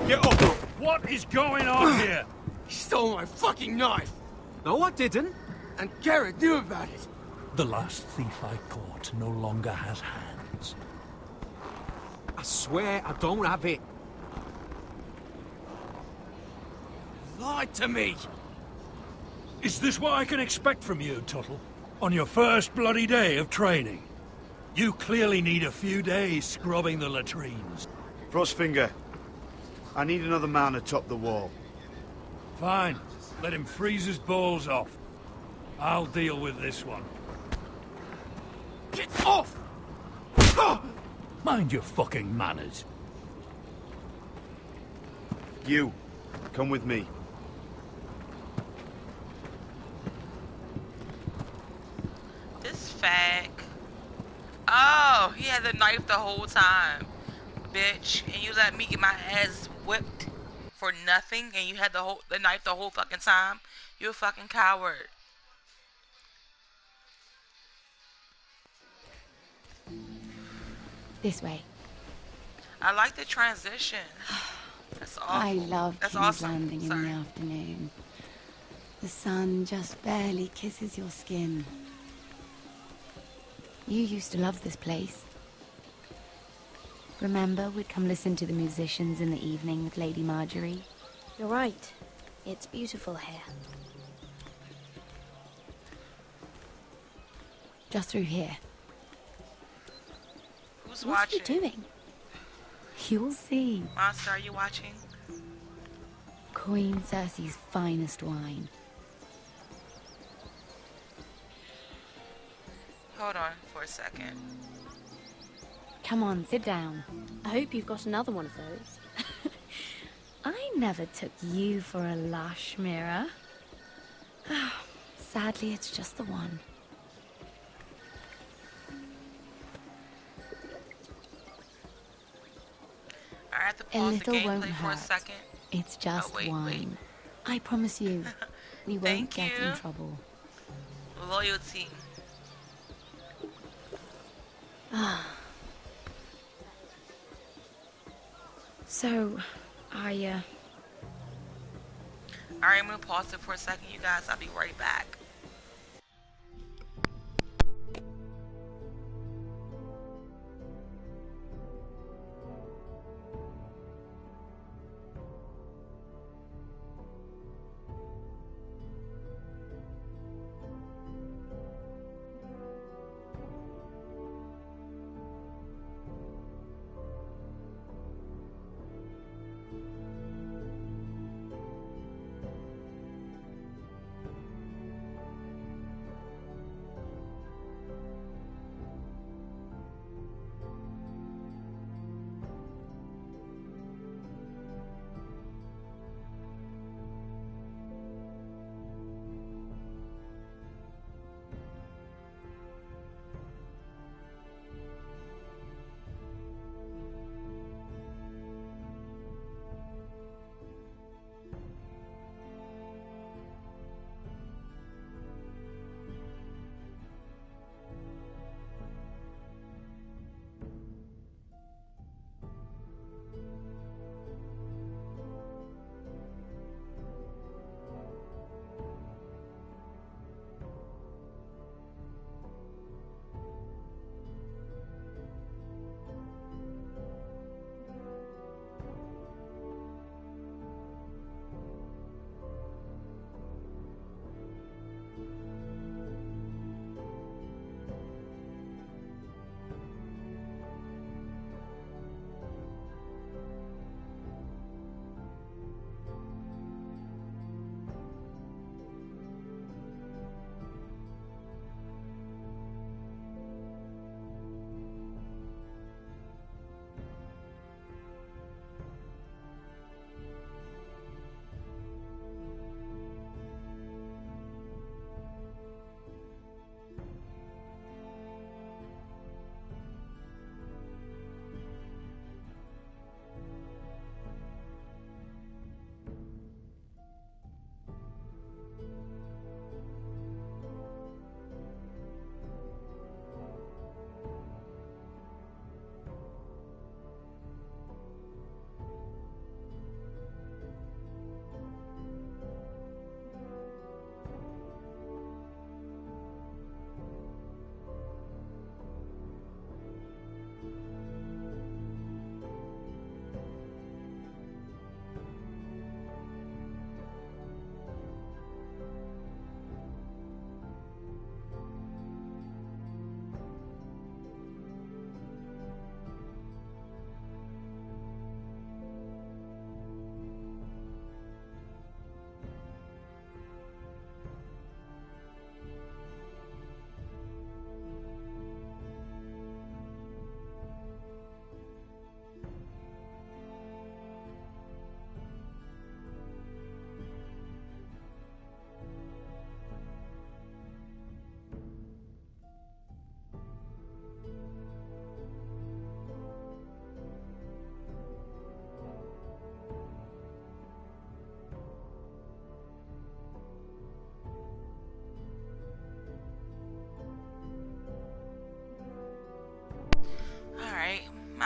Get up! What is going on here? He stole my fucking knife! No, I didn't. And Garrett knew about it. The last thief I caught no longer has hands. I swear I don't have it. Lied to me! Is this what I can expect from you, Tuttle? On your first bloody day of training? You clearly need a few days scrubbing the latrines. Frostfinger, I need another man atop the wall. Fine. Let him freeze his balls off. I'll deal with this one. Get off! Mind your fucking manners. You, come with me. This fag. Oh, he had the knife the whole time. Bitch. And you let me get my ass whipped for nothing, and you had the knife the whole fucking time. You're a fucking coward. This way. I like the transition. That's awful. I love That's King's awesome. Landing in the afternoon. The sun just barely kisses your skin. You used to love this place. Remember, we'd come listen to the musicians in the evening with Lady Marjorie? You're right. It's beautiful here. Just through here. Who's What watching? are you doing? You'll see. Monster, are you watching? Queen Cersei's finest wine. Hold on for a second. Come on, sit down. I hope you've got another one of those. I never took you for a lush, Mira. Sadly, it's just the one. I have to A pause the little won't gameplay for a hurt. second. It's just wait, wine. I promise you, we won't Thank get you. in trouble. Loyalty. So, Alright, I'm gonna pause it for a second, you guys. I'll be right back.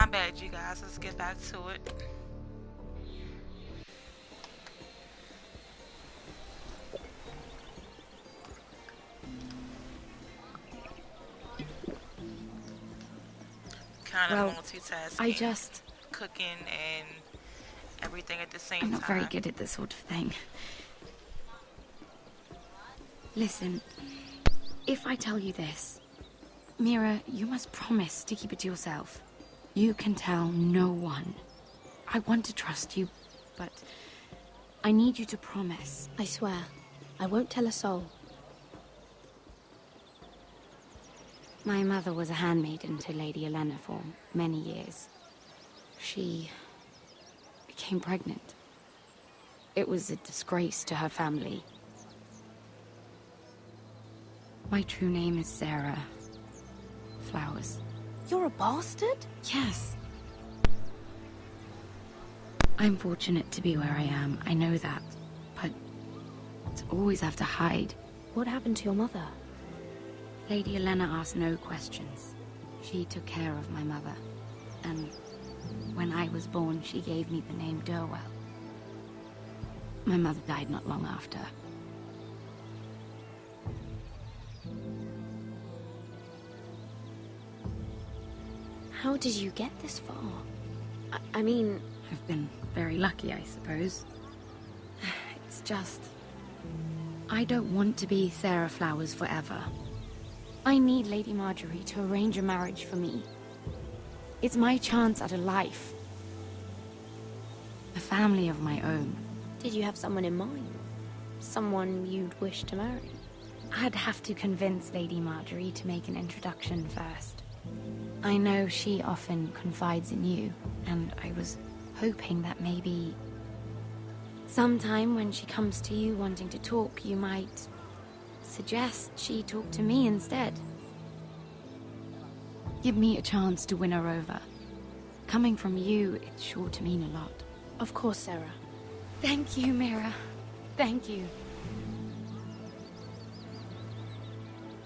bad, you guys. Let's get back to it. Kind of multitasking. I just... Cooking and everything at the same I'm not time. very good at this sort of thing. Listen, if I tell you this, Mira, you must promise to keep it to yourself. You can tell no one. I want to trust you, but I need you to promise. I swear, I won't tell a soul. My mother was a handmaiden to Lady Elena for many years. She became pregnant. It was a disgrace to her family. My true name is Sarah Flowers. You're a bastard? Yes. I'm fortunate to be where I am, I know that. But to always have to hide. What happened to your mother? Lady Elena asked no questions. She took care of my mother. And when I was born, she gave me the name Durwell. My mother died not long after. How did you get this far? I mean... I've been very lucky, I suppose. It's just... I don't want to be Sarah Flowers forever. I need Lady Marjorie to arrange a marriage for me. It's my chance at a life. A family of my own. Did you have someone in mind? Someone you'd wish to marry? I'd have to convince Lady Marjorie to make an introduction first. I know she often confides in you, and I was hoping that maybe... sometime when she comes to you wanting to talk, you might suggest she talk to me instead. Give me a chance to win her over. Coming from you, it's sure to mean a lot. Of course, Sarah. Thank you, Mira. Thank you.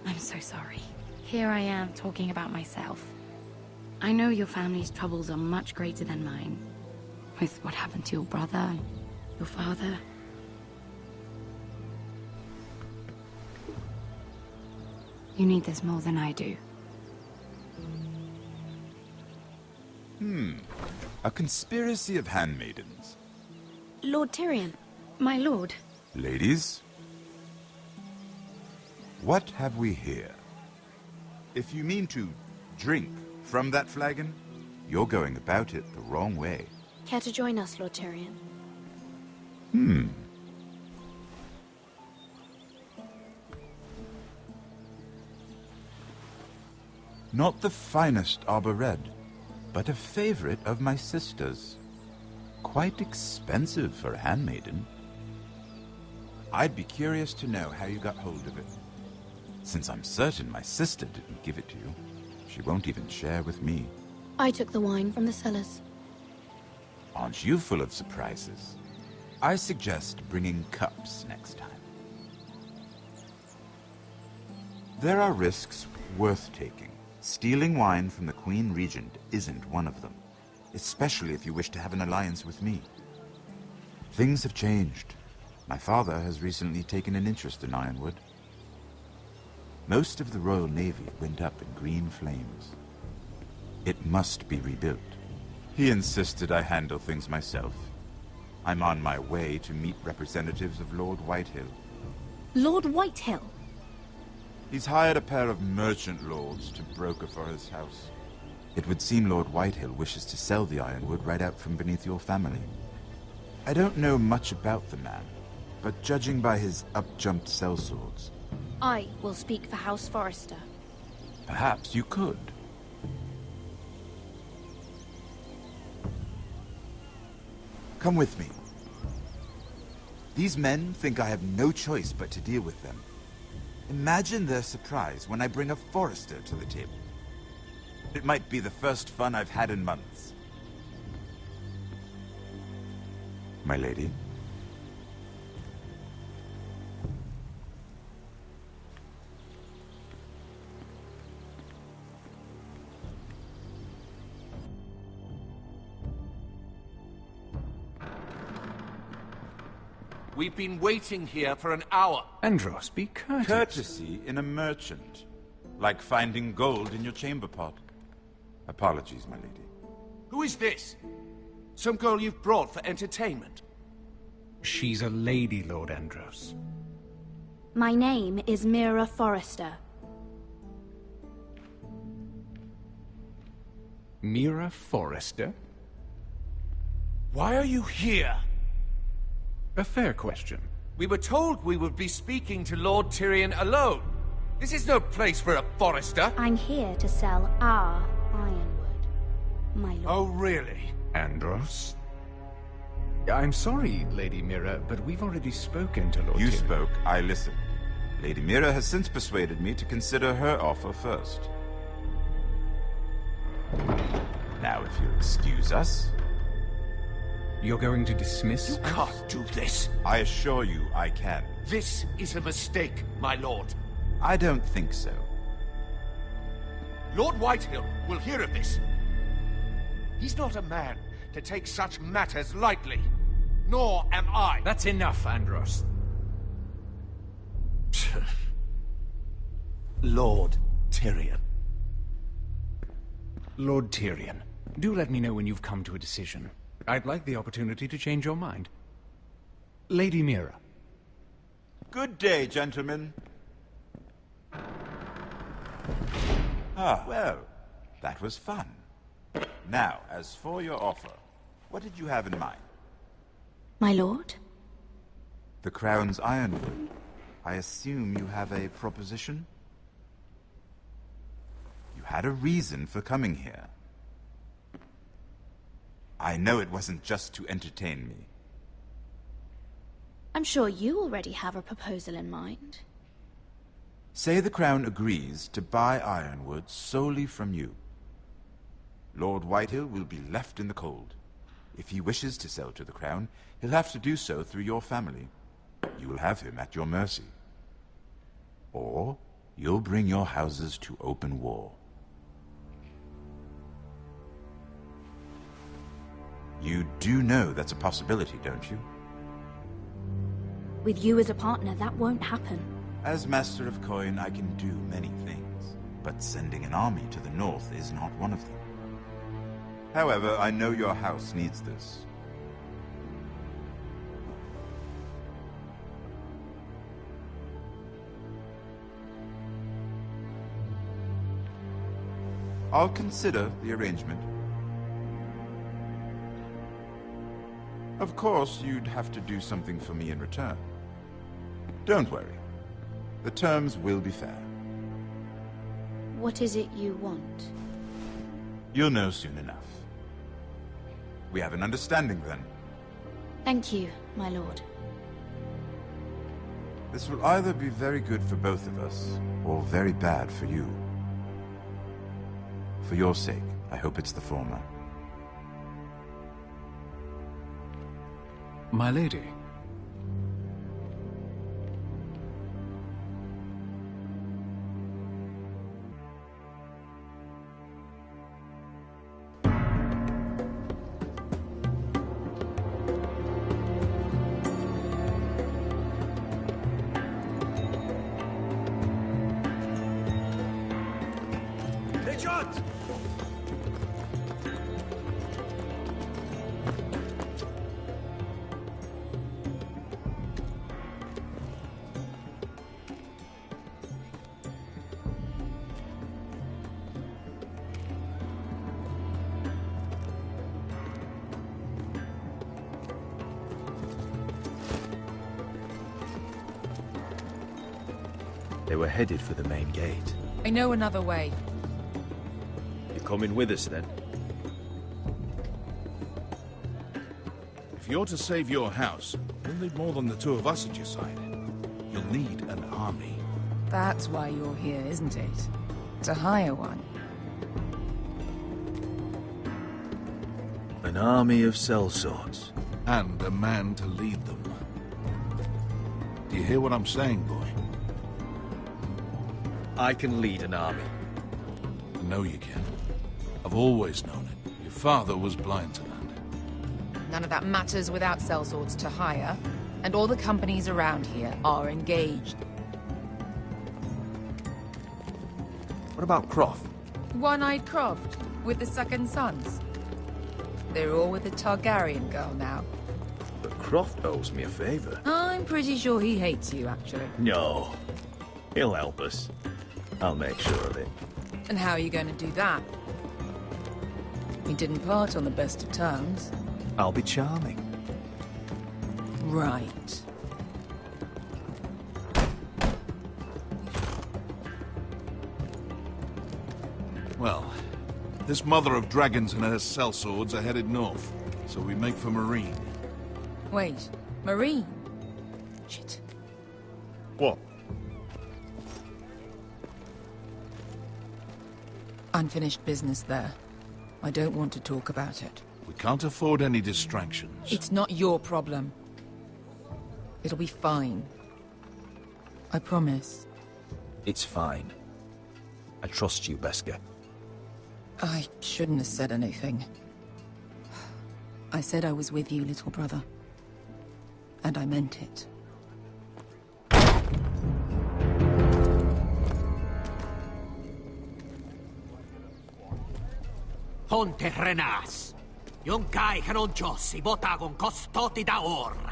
I'm so sorry. Here I am talking about myself. I know your family's troubles are much greater than mine. With what happened to your brother and your father. You need this more than I do. A conspiracy of handmaidens. Lord Tyrion. My lord. Ladies, what have we here? If you mean to drink from that flagon, you're going about it the wrong way. Care to join us, Lord Tyrion? Not the finest Arbor Red, but a favorite of my sister's. Quite expensive for a handmaiden. I'd be curious to know how you got hold of it. Since I'm certain my sister didn't give it to you, she won't even share with me. I took the wine from the cellars. Aren't you full of surprises? I suggest bringing cups next time. There are risks worth taking. Stealing wine from the Queen Regent isn't one of them, especially if you wish to have an alliance with me. Things have changed. My father has recently taken an interest in Ironwood. Most of the Royal Navy went up in green flames. It must be rebuilt. He insisted I handle things myself. I'm on my way to meet representatives of Lord Whitehill. Lord Whitehill? He's hired a pair of merchant lords to broker for his house. It would seem Lord Whitehill wishes to sell the Ironwood right out from beneath your family. I don't know much about the man, but judging by his up-jumped sellswords... I will speak for House Forrester. Perhaps you could. Come with me. These men think I have no choice but to deal with them. Imagine their surprise when I bring a Forrester to the table. It might be the first fun I've had in months. My lady? We've been waiting here for an hour. Andros, be courteous. Courtesy in a merchant. Like finding gold in your chamber pot. Apologies, my lady. Who is this? Some girl you've brought for entertainment? She's a lady, Lord Andros. My name is Mira Forrester. Mira Forrester? Why are you here? A fair question. We were told we would be speaking to Lord Tyrion alone. This is no place for a Forrester. I'm here to sell our ironwood, my lord. Oh, really? Andros? I'm sorry, Lady Mira, but we've already spoken to Lord You Tyrion. spoke, I listened. Lady Mira has since persuaded me to consider her offer first. Now, if you'll excuse us... You're going to dismiss You can't do this. I assure you I can. This is a mistake, my lord. I don't think so. Lord Whitehill will hear of this. He's not a man to take such matters lightly. Nor am I. That's enough, Andros. Lord Tyrion. Lord Tyrion, do let me know when you've come to a decision. I'd like the opportunity to change your mind. Lady Mira. Good day, gentlemen. Ah, well, that was fun. Now, as for your offer, what did you have in mind? My lord? The Crown's ironwood. I assume you have a proposition? You had a reason for coming here. I know it wasn't just to entertain me. I'm sure you already have a proposal in mind. Say the Crown agrees to buy ironwood solely from you. Lord Whitehill will be left in the cold. If he wishes to sell to the Crown, he'll have to do so through your family. You will have him at your mercy. Or you'll bring your houses to open war. You do know that's a possibility, don't you? With you as a partner, that won't happen. As Master of Coin, I can do many things, but sending an army to the north is not one of them. However, I know your house needs this. I'll consider the arrangement. Of course, you'd have to do something for me in return. Don't worry. The terms will be fair. What is it you want? You'll know soon enough. We have an understanding then. Thank you, my lord. This will either be very good for both of us, or very bad for you. For your sake, I hope it's the former. My lady. Richard! They were headed for the main gate. I know another way. You're coming with us, then? If you're to save your house, you'll need more than the two of us at your side. You'll need an army. That's why you're here, isn't it? To hire one. An army of sellswords. And a man to lead them. Do you hear what I'm saying, boy? I can lead an army. I know you can. I've always known it. Your father was blind to that. None of that matters without sellswords to hire. And all the companies around here are engaged. What about Croft? One-Eyed Croft, with the Second Sons. They're all with the Targaryen girl now. But Croft owes me a favour. I'm pretty sure he hates you, actually. No. He'll help us. I'll make sure of it. And how are you going to do that? We didn't part on the best of terms. I'll be charming. Right. Well, this mother of dragons and her sellswords are headed north, so we make for Marine. Wait, Marine? Shit. What? Unfinished business there. I don't want to talk about it. We can't afford any distractions. It's not your problem. It'll be fine. I promise. It's fine. I trust you, Beskha. I shouldn't have said anything. I said I was with you, little brother. And I meant it. Ponte Renas. Yon kai kanon Jossi botagon costoti da ora.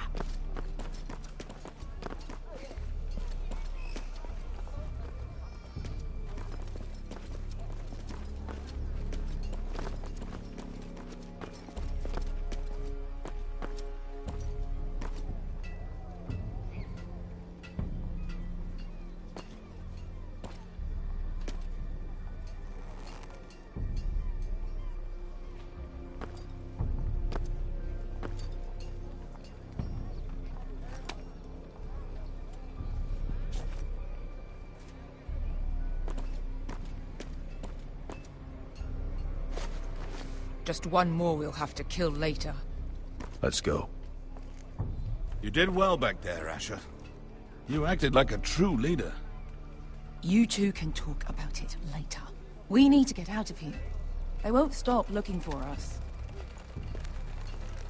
Just one more we'll have to kill later. Let's go. You did well back there, Asher. You acted like a true leader. You two can talk about it later. We need to get out of here. They won't stop looking for us.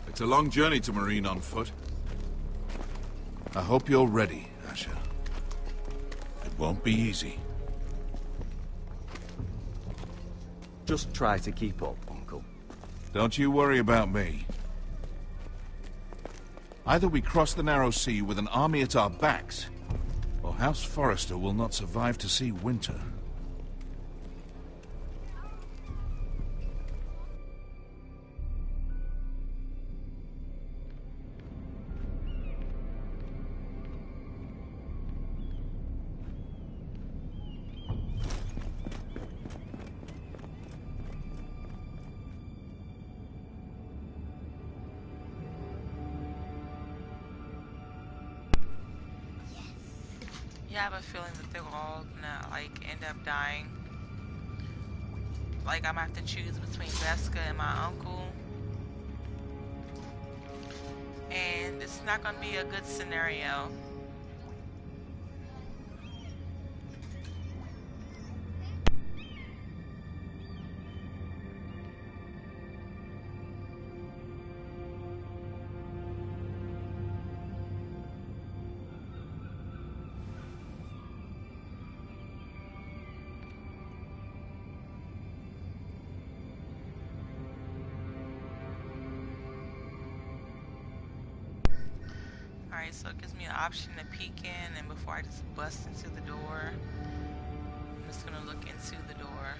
It's a long journey to Marine on foot. I hope you're ready, Asher. It won't be easy. Just try to keep up, Uncle. Don't you worry about me. Either we cross the Narrow Sea with an army at our backs, or House Forrester will not survive to see winter. Yeah, I have a feeling that they're all gonna, like, end up dying. Like, I'm gonna have to choose between Beskha and my uncle. And it's not gonna be a good scenario. Alright, so it gives me an option to peek in, and before I just bust into the door, I'm just gonna look into the door.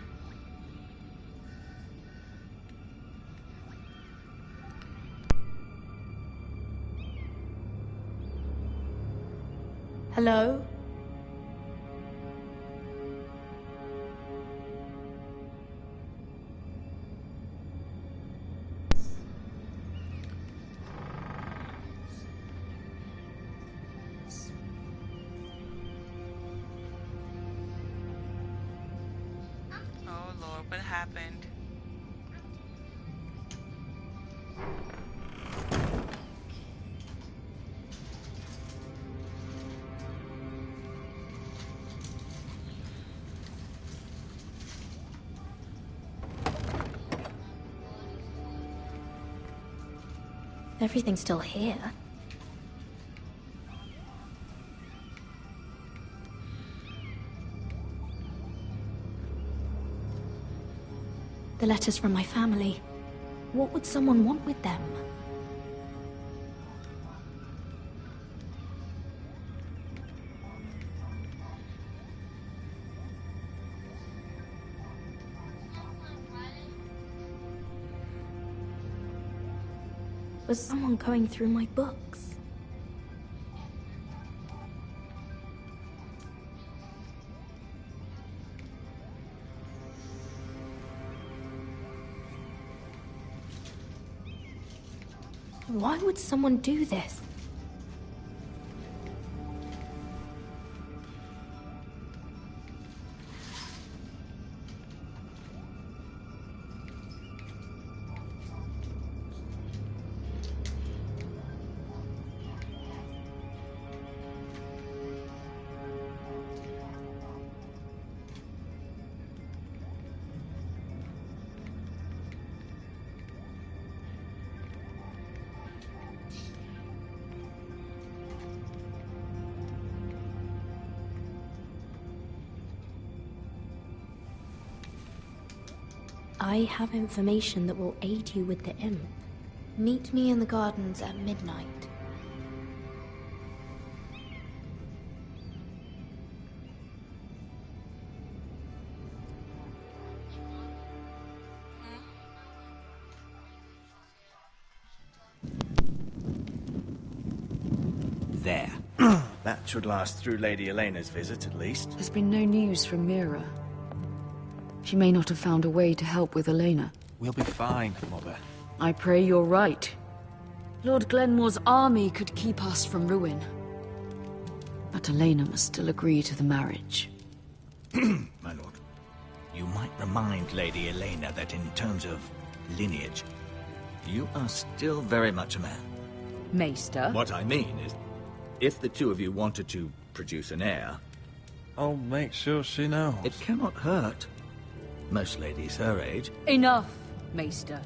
Hello? Oh Lord, what happened? Everything's still here. The letters from my family. What would someone want with them? Was someone going through my books? Why would someone do this? I have information that will aid you with the imp. Meet me in the gardens at midnight. There. That should last through Lady Elena's visit, at least. There's been no news from Mira. She may not have found a way to help with Elena. We'll be fine, Mother. I pray you're right. Lord Glenmore's army could keep us from ruin. But Elena must still agree to the marriage. My lord, you might remind Lady Elena that in terms of lineage, you are still very much a man. Maester? What I mean is, if the two of you wanted to produce an heir... I'll make sure she knows. It cannot hurt. Most ladies her age. Enough, Maester.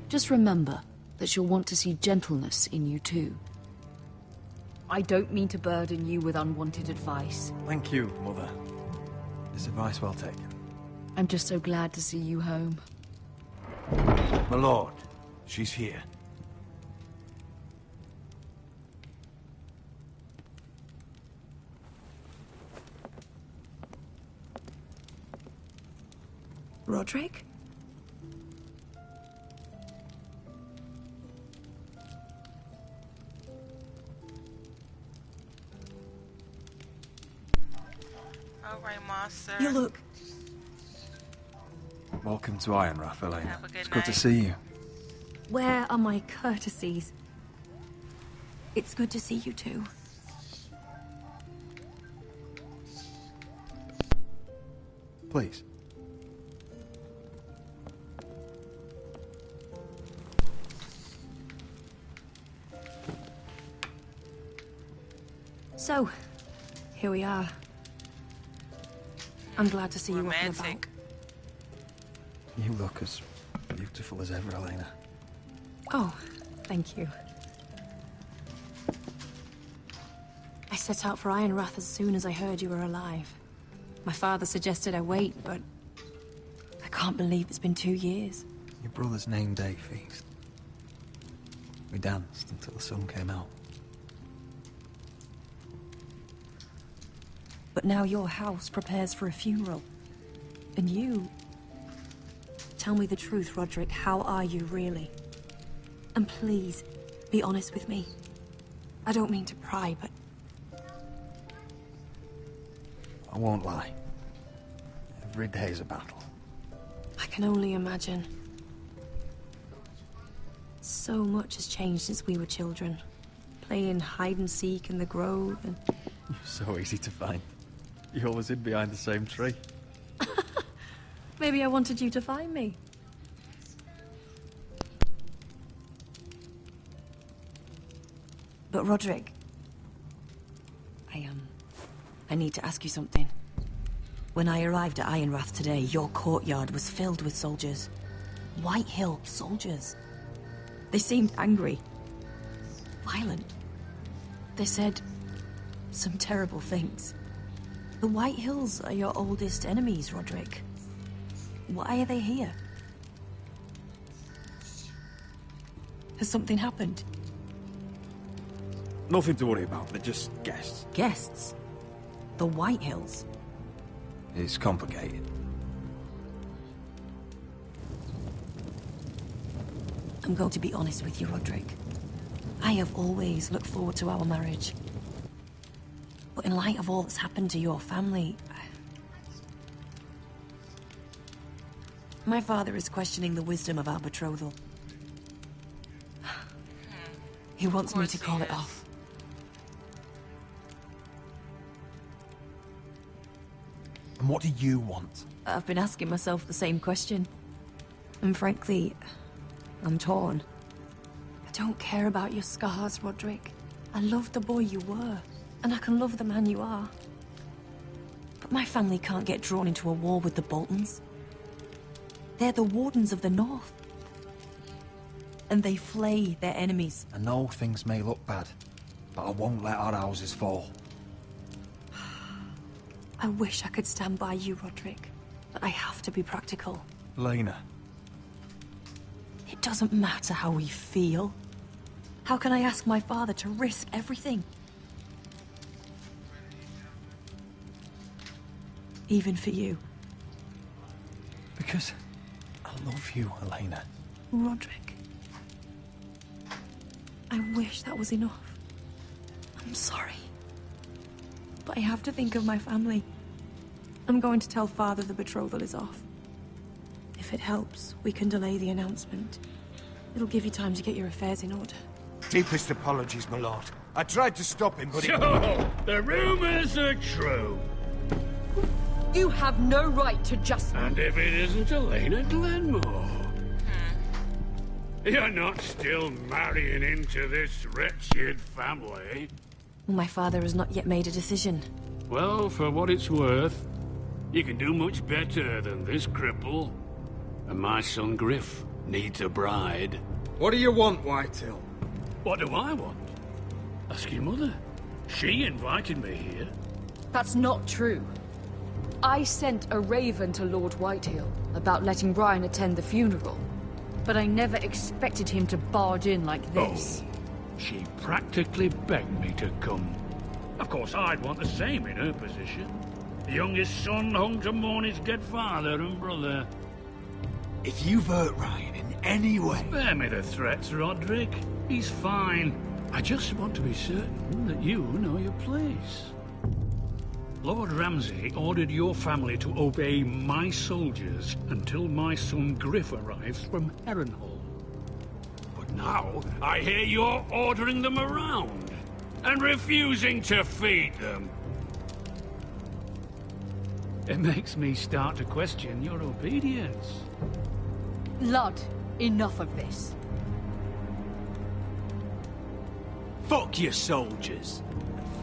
Just remember that she'll want to see gentleness in you too. I don't mean to burden you with unwanted advice. Thank you, Mother. This advice well taken. I'm just so glad to see you home. My lord, she's here. Roderick? Alright, monster. You look... Welcome to Ironrath, Elena. Have a good It's good to night. see you. Where are my courtesies? It's good to see you too. Please. So, here we are. I'm glad to see you up and about. You look as beautiful as ever, Elena. Oh, thank you. I set out for Ironrath as soon as I heard you were alive. My father suggested I wait, but I can't believe it's been 2 years. Your brother's name day feast. We danced until the sun came out. But now your house prepares for a funeral. And you... Tell me the truth, Roderick. How are you, really? And please, be honest with me. I don't mean to pry, but... I won't lie. Every day's a battle. I can only imagine. So much has changed since we were children. Playing hide-and-seek in the grove and... You're so easy to find. You always hid behind the same tree. Maybe I wanted you to find me. But Roderick... I need to ask you something. When I arrived at Ironrath today, your courtyard was filled with soldiers. White Hill soldiers. They seemed angry. Violent. They said some terrible things. The White Hills are your oldest enemies, Roderick. Why are they here? Has something happened? Nothing to worry about, they're just guests. Guests? The Whitehills? It's complicated. I'm going to be honest with you, Roderick. I have always looked forward to our marriage. But in light of all that's happened to your family... My father is questioning the wisdom of our betrothal. He wants me to call it off. And what do you want? I've been asking myself the same question. And frankly, I'm torn. I don't care about your scars, Roderick. I love the boy you were, and I can love the man you are. But my family can't get drawn into a war with the Boltons. They're the Wardens of the North. And they flay their enemies. I know things may look bad, but I won't let our houses fall. I wish I could stand by you, Roderick, but I have to be practical. Lena. It doesn't matter how we feel. How can I ask my father to risk everything? Even for you. Because I love you, Elena. Roderick. I wish that was enough. I'm sorry. But I have to think of my family. I'm going to tell Father the betrothal is off. If it helps, we can delay the announcement. It'll give you time to get your affairs in order. Deepest apologies, my lord. I tried to stop him, but So, the rumors are true. You have no right to just... And if it isn't Elena Glenmore? You're not still marrying into this wretched family? Well, my father has not yet made a decision. Well, for what it's worth, you can do much better than this cripple. And my son Griff needs a bride. What do you want, Whitehill? What do I want? Ask your mother. She invited me here. That's not true. I sent a raven to Lord Whitehill about letting Ryan attend the funeral. But I never expected him to barge in like this. Oh, she practically begged me to come. Of course, I'd want the same in her position. The youngest son hung to mourn his dead father and brother. if you've hurt Ryan in any way... Spare me the threats, Roderick. He's fine. I just want to be certain that you know your place. Lord Ramsay ordered your family to obey my soldiers until my son Griff arrives from Harrenhal. But now, I hear you're ordering them around, and refusing to feed them. It makes me start to question your obedience. Lud, enough of this. Fuck your soldiers.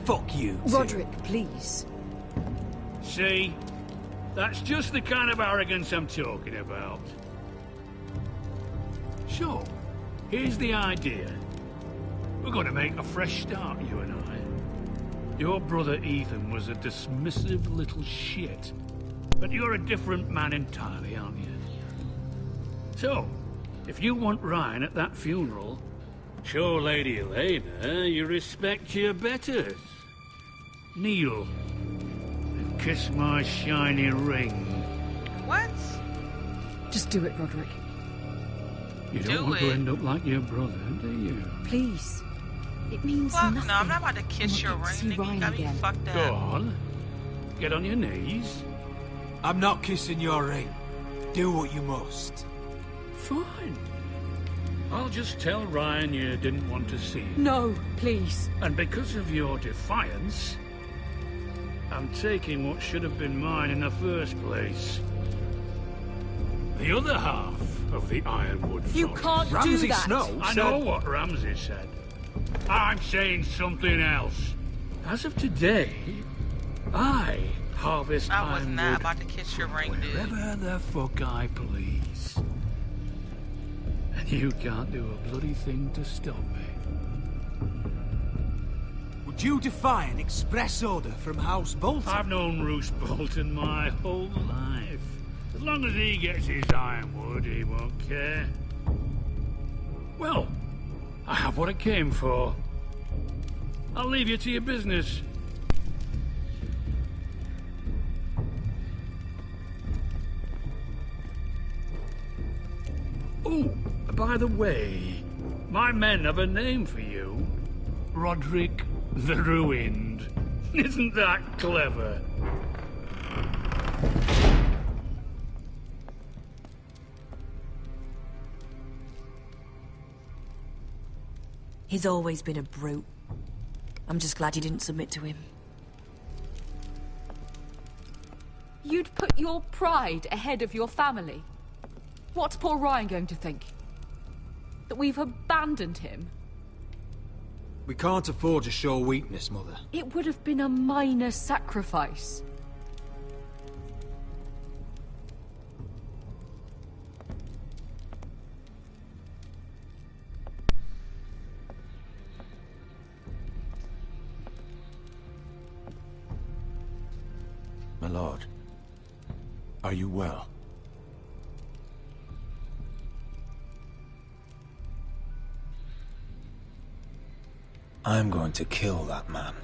Fuck you, too. Roderick, please. See? That's just the kind of arrogance I'm talking about. So, here's the idea. We're going to make a fresh start, you and I. Your brother Ethan was a dismissive little shit. But you're a different man entirely, aren't you? So, if you want Ryan at that funeral, show Lady Elena you respect your betters. Kneel. Kiss my shiny ring. What? Just do it, Roderick. You don't want to end up like your brother, do you? Please. It means Fuck nothing. no, I'm not about to kiss your ring. See Nigga, you Ryan got me again. fucked up. Go on. Get on your knees. I'm not kissing your ring. Do what you must. Fine. I'll just tell Ryan you didn't want to see him. No, please. And because of your defiance, I'm taking what should have been mine in the first place. The other half of the Ironwood You Forest. can't Ramsay do that. Snow I know what Ramsay said. I'm saying something else. As of today, I harvest I was Ironwood not about to kiss your ring, dude. wherever the fuck I please. And you can't do a bloody thing to stop me. Would you defy an express order from House Bolton? I've known Roose Bolton my whole life. As long as he gets his ironwood, he won't care. Well, I have what I came for. I'll leave you to your business. Oh, by the way, my men have a name for you. Roderick the Ruined. Isn't that clever? He's always been a brute. I'm just glad you didn't submit to him. You'd put your pride ahead of your family. What's poor Ryan going to think? That we've abandoned him? We can't afford to show weakness, Mother. It would have been a minor sacrifice. My lord, are you well? I'm going to kill that man.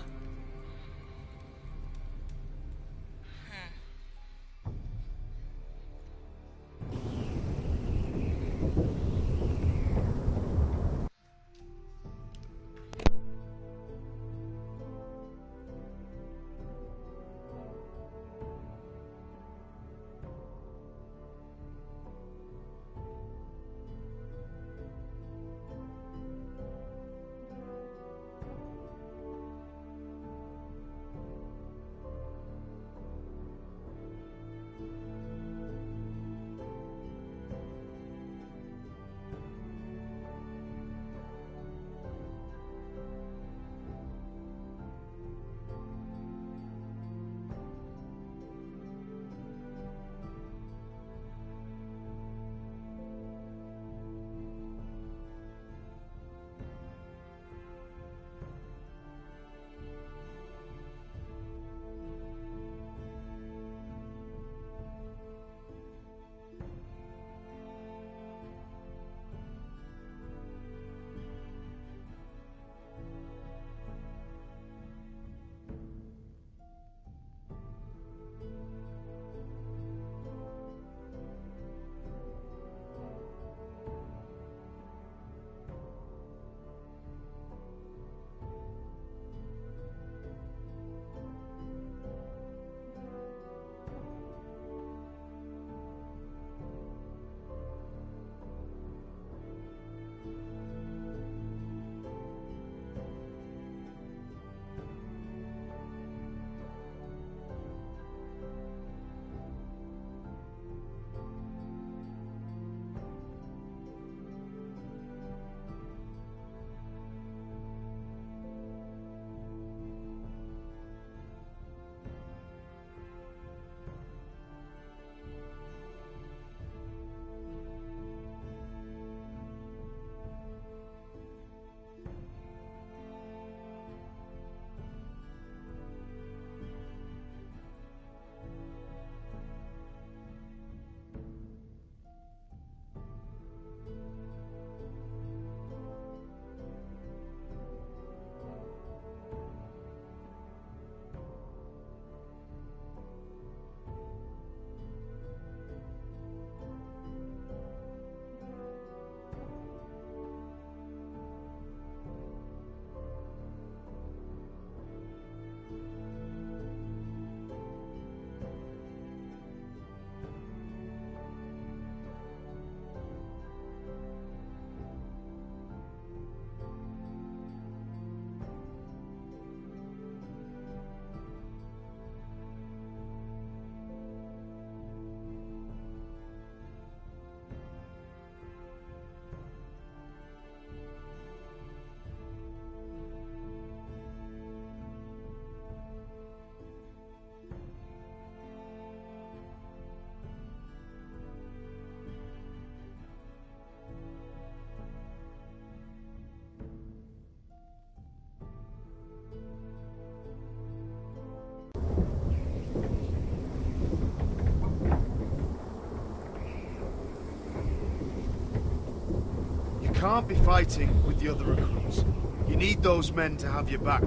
can't be fighting with the other recruits. You need those men to have your back.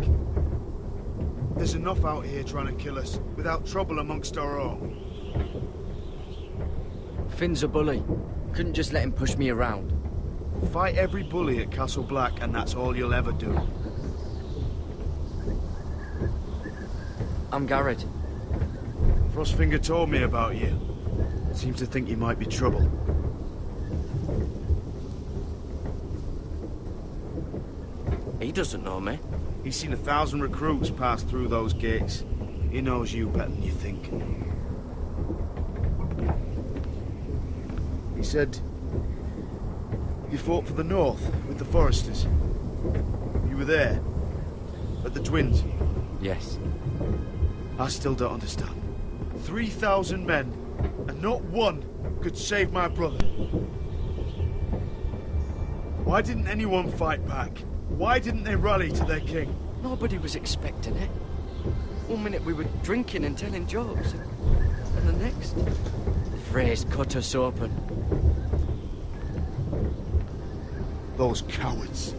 There's enough out here trying to kill us, without trouble amongst our own. Finn's a bully. Couldn't just let him push me around. Fight every bully at Castle Black, and that's all you'll ever do. I'm Garrett. Frostfinger told me about you. Seems to think you might be trouble. He doesn't know me. He's seen 1,000 recruits pass through those gates. He knows you better than you think. He said you fought for the North with the Foresters. You were there? At the Twins? Yes. I still don't understand. 3,000 men, and not one could save my brother. Why didn't anyone fight back? Why didn't they rally to their king? Nobody was expecting it. One minute we were drinking and telling jokes, and the next, the Freys cut us open. Those cowards.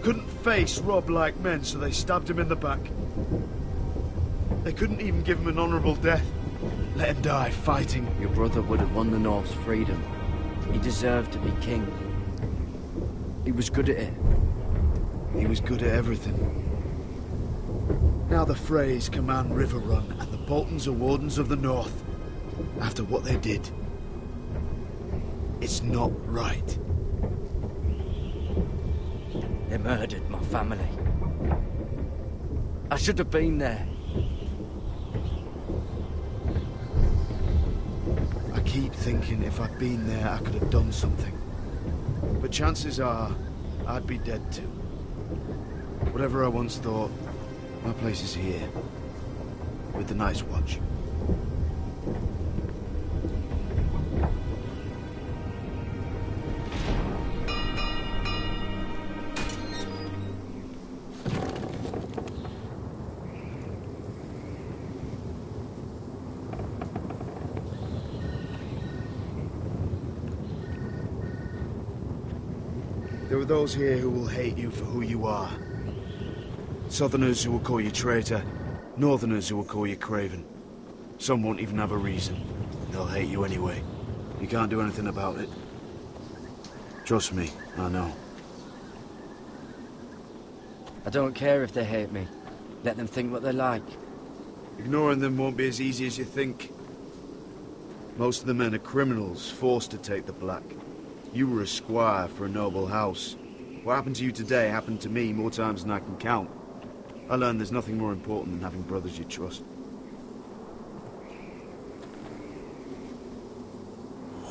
Couldn't face Robb like men, so they stabbed him in the back. They couldn't even give him an honourable death. Let him die fighting. Your brother would have won the North's freedom. He deserved to be king. He was good at it. He was good at everything. Now the Freys command Riverrun, and the Boltons are Wardens of the North. After what they did. It's not right. They murdered my family. I should have been there. I keep thinking if I'd been there, I could have done something. But chances are, I'd be dead too. Whatever I once thought, my place is here. With the Night's Watch. There are those here who will hate you for who you are. Southerners who will call you traitor, Northerners who will call you craven. Some won't even have a reason. They'll hate you anyway. You can't do anything about it. Trust me, I know. I don't care if they hate me. Let them think what they like. Ignoring them won't be as easy as you think. Most of the men are criminals, forced to take the black. You were a squire for a noble house. What happened to you today happened to me more times than I can count. I learned there's nothing more important than having brothers you trust.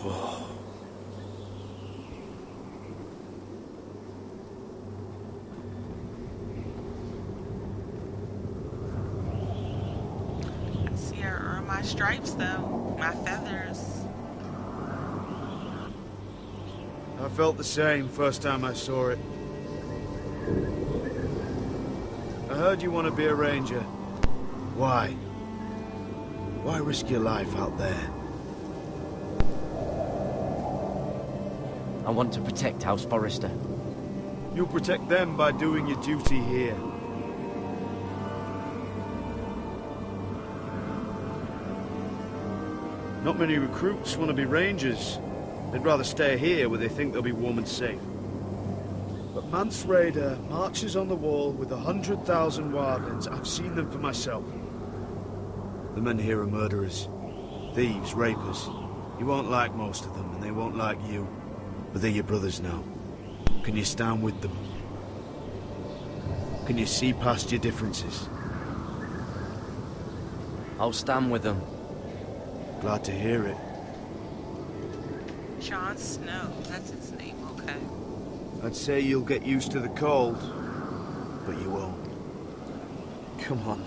Whoa. I see I earned my stripes though, my feathers. I felt the same first time I saw it. I heard you want to be a ranger. Why? Why risk your life out there? I want to protect House Forrester. You'll protect them by doing your duty here. Not many recruits want to be rangers. They'd rather stay here where they think they'll be warm and safe. But Mance Rayder marches on the wall with 100,000 wildlings. I've seen them for myself. The men here are murderers. Thieves, rapers. You won't like most of them, and they won't like you. But they're your brothers now. Can you stand with them? Can you see past your differences? I'll stand with them. Glad to hear it. Jon Snow, that's his name, okay. I'd say you'll get used to the cold, but you won't. Come on.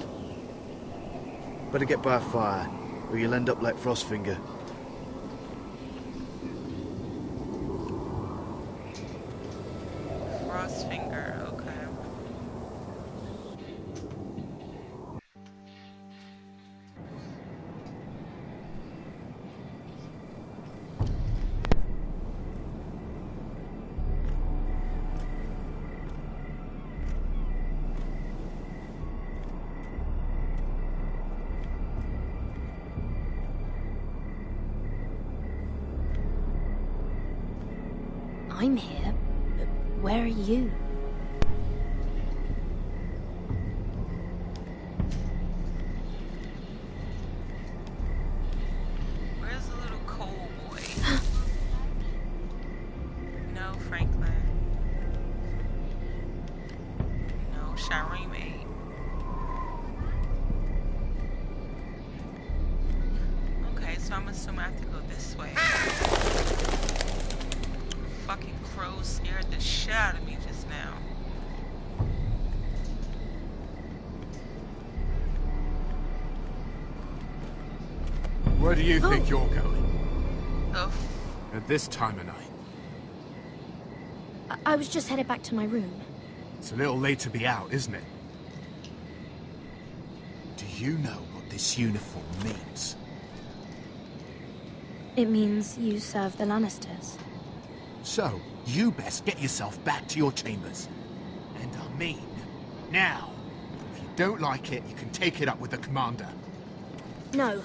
Better get by a fire, or you'll end up like Frostfinger. Frostfinger, okay. I'm here, but where are you? Where's the little coal boy? No, Franklin. No, Shireen. Okay, so I'm assuming I have to go this way. Fucking crow scared the shit out of me just now. Where do you think you're going? Oh. At this time of night? I was just headed back to my room. It's a little late to be out, isn't it? Do you know what this uniform means? It means you serve the Lannisters. So, you best get yourself back to your chambers. And I mean, now. If you don't like it, you can take it up with the commander. No,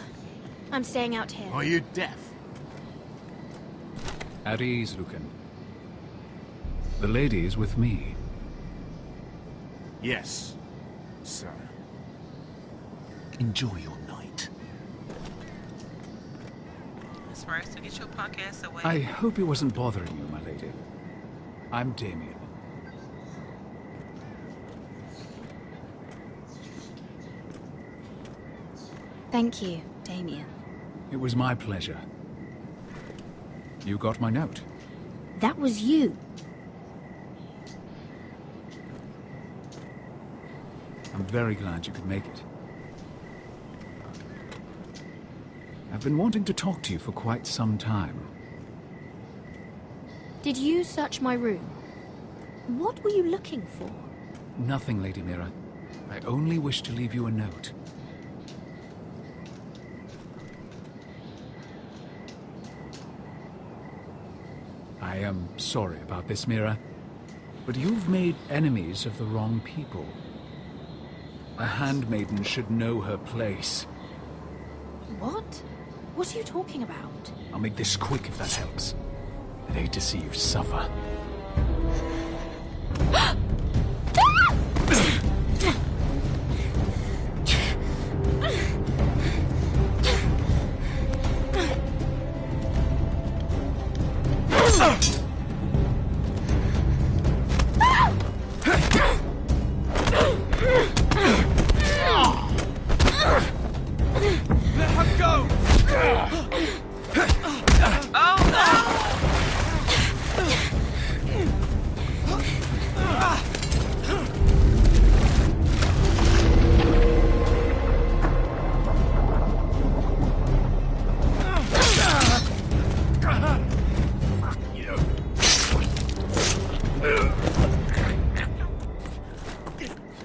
I'm staying out here. Are you deaf? At ease, Lucan. The lady is with me. Yes, sir. Enjoy your night. Miss Rice, to get your punk ass away. I hope it wasn't bothering you, my lady. I'm Damien. Thank you, Damien. It was my pleasure. You got my note. That was you. I'm very glad you could make it. I've been wanting to talk to you for quite some time. Did you search my room? What were you looking for? Nothing, Lady Mira. I only wish to leave you a note. I am sorry about this, Mira, but you've made enemies of the wrong people. A handmaiden should know her place. What? What are you talking about? I'll make this quick if that helps. I'd hate to see you suffer. Let her go!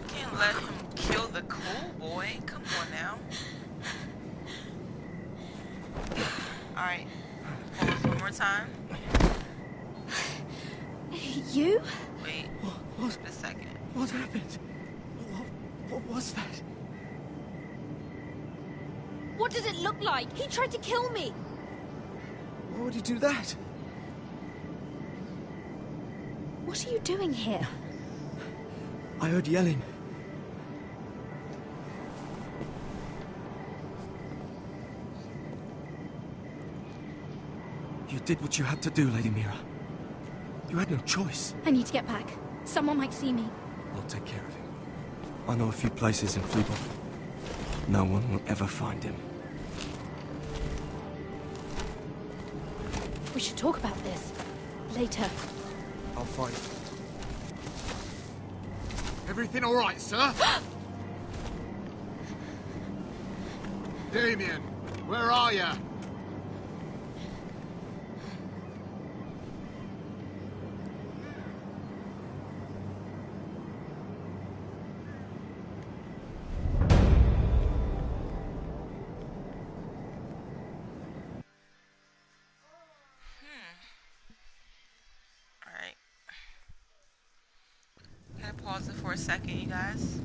Can't let him kill the cool boy. Come on now. Alright. Hold on one more time. You? Wait. What? Just a second. What happened? What was that? What did it look like? He tried to kill me. Why would he do that? What are you doing here? I heard yelling. You did what you had to do, Lady Mira. You had no choice. I need to get back. Someone might see me. I'll take care of him. I know a few places in Fleabot. No one will ever find him. We should talk about this. Later. I'll find him. Everything all right, sir? Damien, where are you? Alright. Can I pause it for a second, you guys?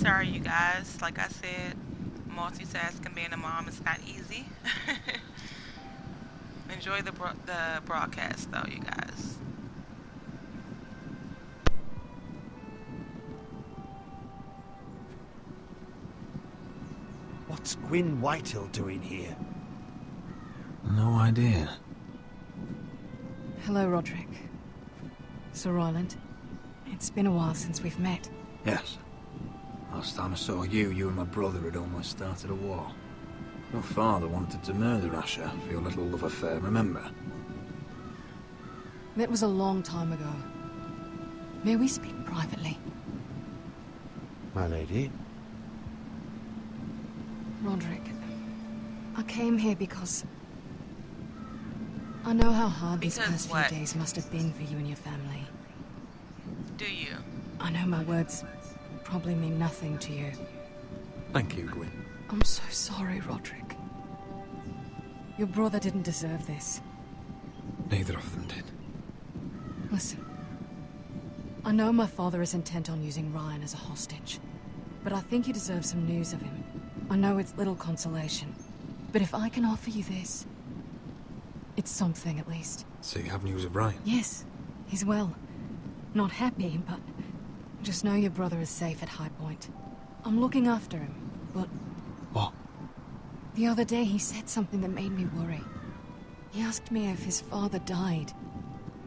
sorry, you guys. Like I said, multitasking being a mom is not easy. Enjoy the broadcast, though, you guys. What's Gwyn Whitehill doing here? No idea. Hello, Roderick. Sir Royland. It's been a while since we've met. Yes. Last time I saw you and my brother had almost started a war. Your father wanted to murder Asher for your little love affair, remember? That was a long time ago. May we speak privately? My lady? Roderick, I came here because... I know how hard these past few days must have been for you and your family. Do you? I know my words probably mean nothing to you. Thank you, Gwyn. I'm so sorry, Roderick. Your brother didn't deserve this. Neither of them did. Listen. I know my father is intent on using Ryan as a hostage, but I think you deserve some news of him. I know it's little consolation, but if I can offer you this, it's something at least. So you have news of Ryan? Yes, he's well. Not happy, but just know your brother is safe at High Point. I'm looking after him, but... What? The other day he said something that made me worry. He asked me if his father died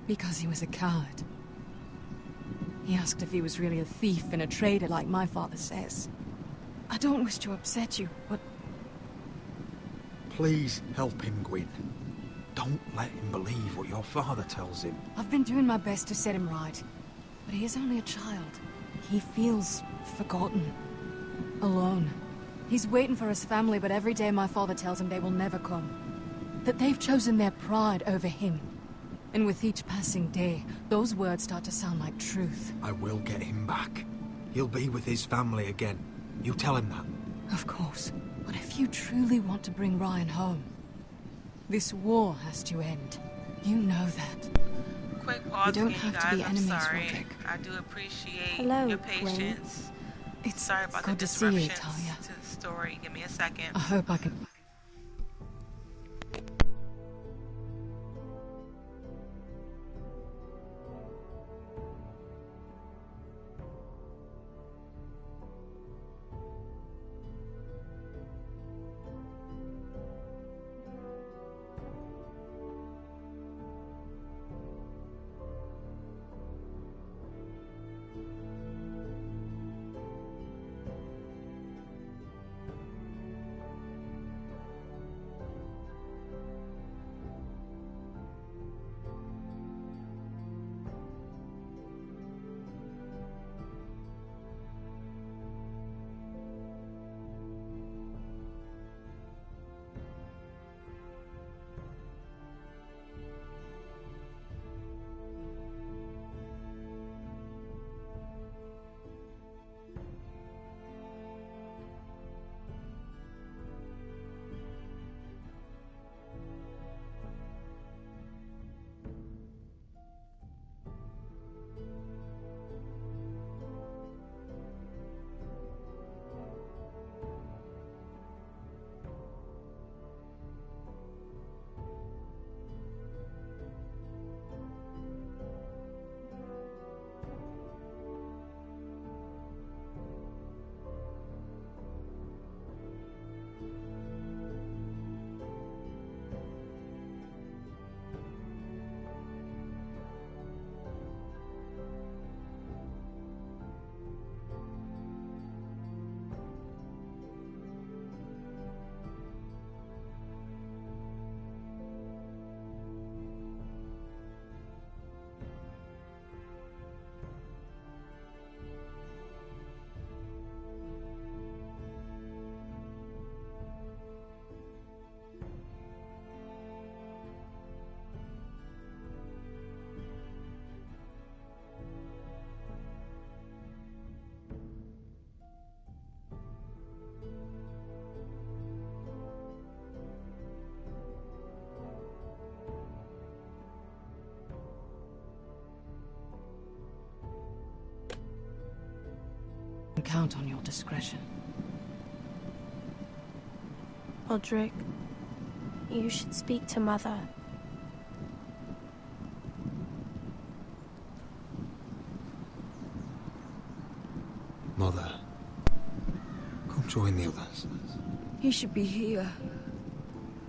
because he was a coward. He asked if he was really a thief and a traitor like my father says. I don't wish to upset you, but... Please help him, Gwyn. Don't let him believe what your father tells him. I've been doing my best to set him right, but he is only a child. He feels forgotten, alone. He's waiting for his family, but every day my father tells him they will never come. That they've chosen their pride over him. And with each passing day, those words start to sound like truth. I will get him back. He'll be with his family again. You tell him that. Of course. But if you truly want to bring Ryan home, this war has to end. You know that. Quick pause We don't again, have you to guys. be I'm enemies, sorry. Roderick. I do appreciate Hello, your Gwyn. patience. It's sorry about the good to see you, disruptions Talia. to the story. Give me a second. I hope I can... count on your discretion. Roderick, you should speak to Mother. Mother, come join the others. He should be here.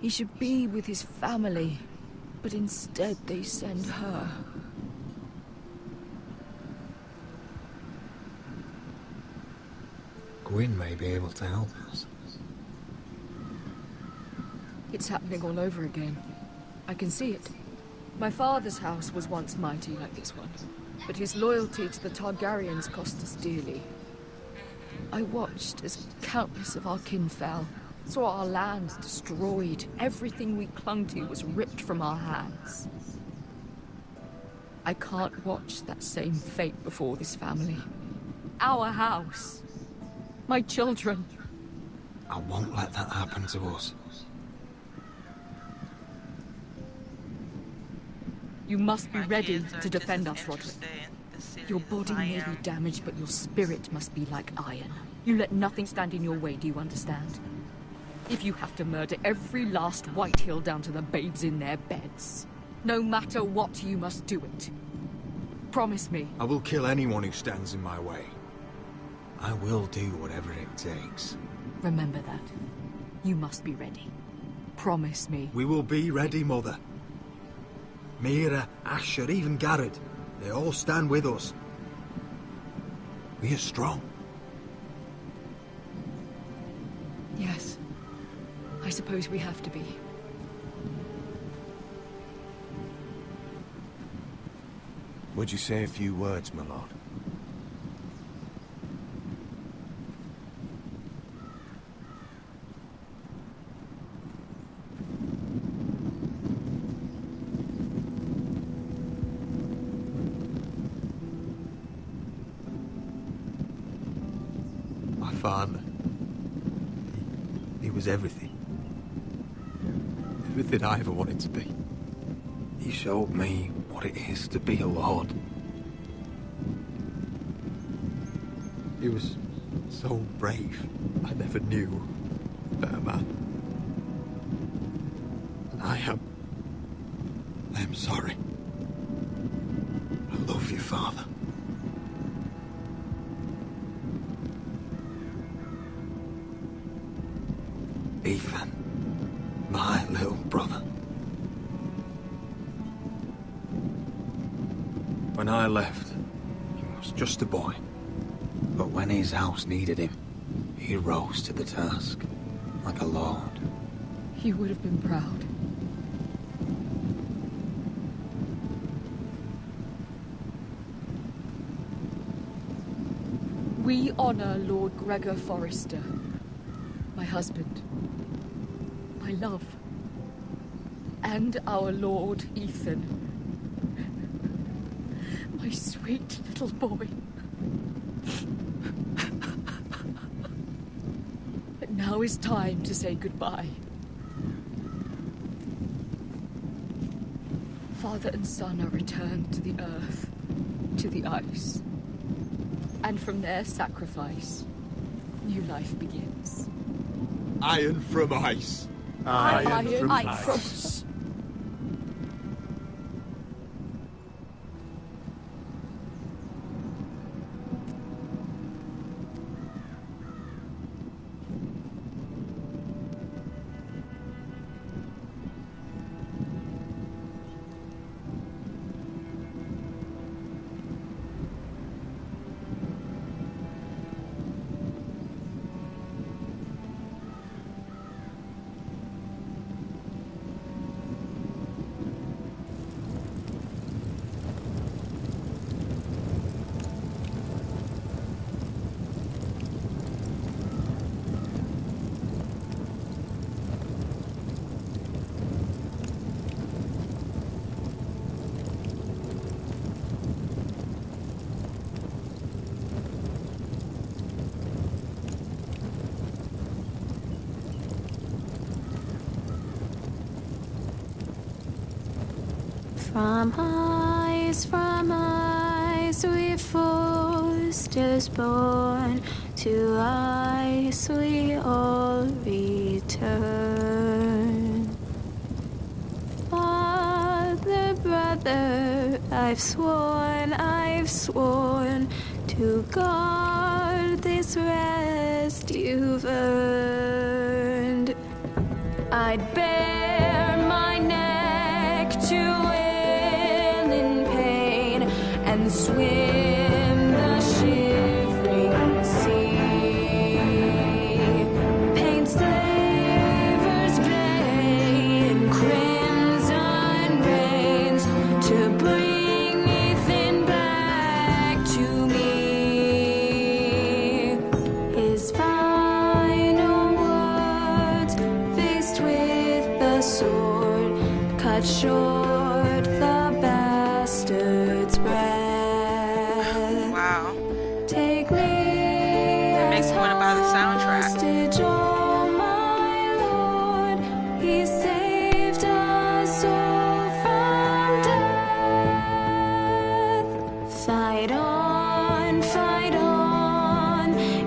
He should be with his family. But instead they send her. Gwyn may be able to help us. It's happening all over again. I can see it. My father's house was once mighty like this one, but his loyalty to the Targaryens cost us dearly. I watched as countless of our kin fell, saw our lands destroyed, everything we clung to was ripped from our hands. I can't watch that same fate before this family. Our house. My children. I won't let that happen to us. You must be ready to defend us, Roderick. Your body may be damaged, but your spirit must be like iron. You let nothing stand in your way, do you understand? If you have to murder every last Whitehill down to the babes in their beds, no matter what, you must do it. Promise me. I will kill anyone who stands in my way. I will do whatever it takes. Remember that. You must be ready. Promise me. We will be ready, Mother. Mira, Asher, even Garrett. They all stand with us. We are strong. Yes. I suppose we have to be. Would you say a few words, my lord? My father. He was everything. Everything I ever wanted to be. He showed me what it is to be a lord. He was so brave. I never knew a better man. And I am sorry. I love you, Father. Ethan, my little brother. When I left, he was just a boy. But when his house needed him, he rose to the task, like a lord. You would have been proud. We honor Lord Gregor Forrester, my husband, my love, and our Lord Ethan, my sweet little boy. But now is time to say goodbye. Father and son are returned to the earth, to the ice. And from their sacrifice, new life begins. Iron from ice. Iron from ice. From ice we Forsters born to ice we all return. Father, brother, I've sworn to guard this rest you've earned. I'd bare my neck to wail in pain and swim the shivering sea. Paint slavers gray in crimson rains to bring Ethan back to me. His final words, faced with the sword, cut short the bastard's breath. Wow. Take me Makes me want to buy the soundtrack. hostage, oh my lord. He saved us all from death. Fight on,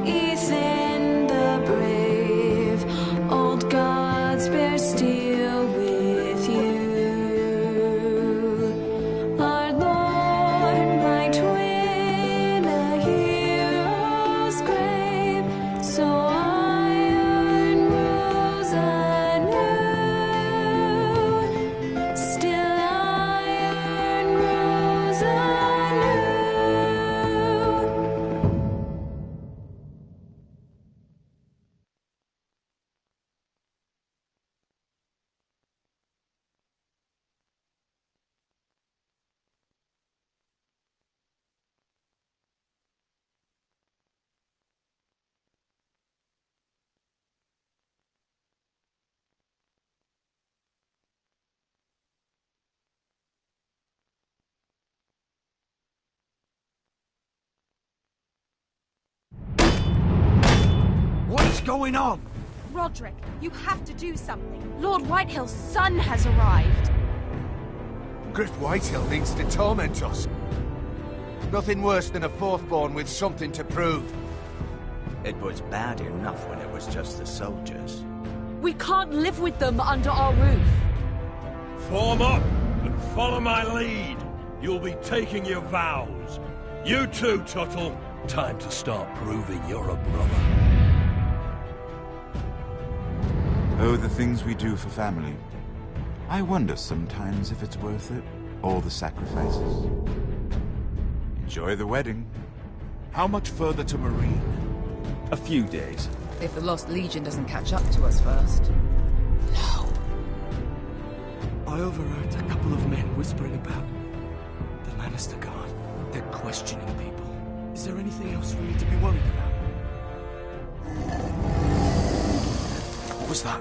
Ethan the brave. Old gods bear steel with you. Our Lord, my twin, a hero's grave. So iron rose anew. Still iron grows anew. What's going on? Roderick, you have to do something. Lord Whitehill's son has arrived. Griff Whitehill needs to torment us. Nothing worse than a fourth-born with something to prove. It was bad enough when it was just the soldiers. We can't live with them under our roof. Form up and follow my lead. You'll be taking your vows. You too, Tuttle. Time to start proving you're a brother. Oh, the things we do for family. I wonder sometimes if it's worth it. All the sacrifices. Enjoy the wedding. How much further to Marine? A few days. If the Lost Legion doesn't catch up to us first. I overheard a couple of men whispering about the Lannister Guard. They're questioning people. Is there anything else we need to be worried about? What was that?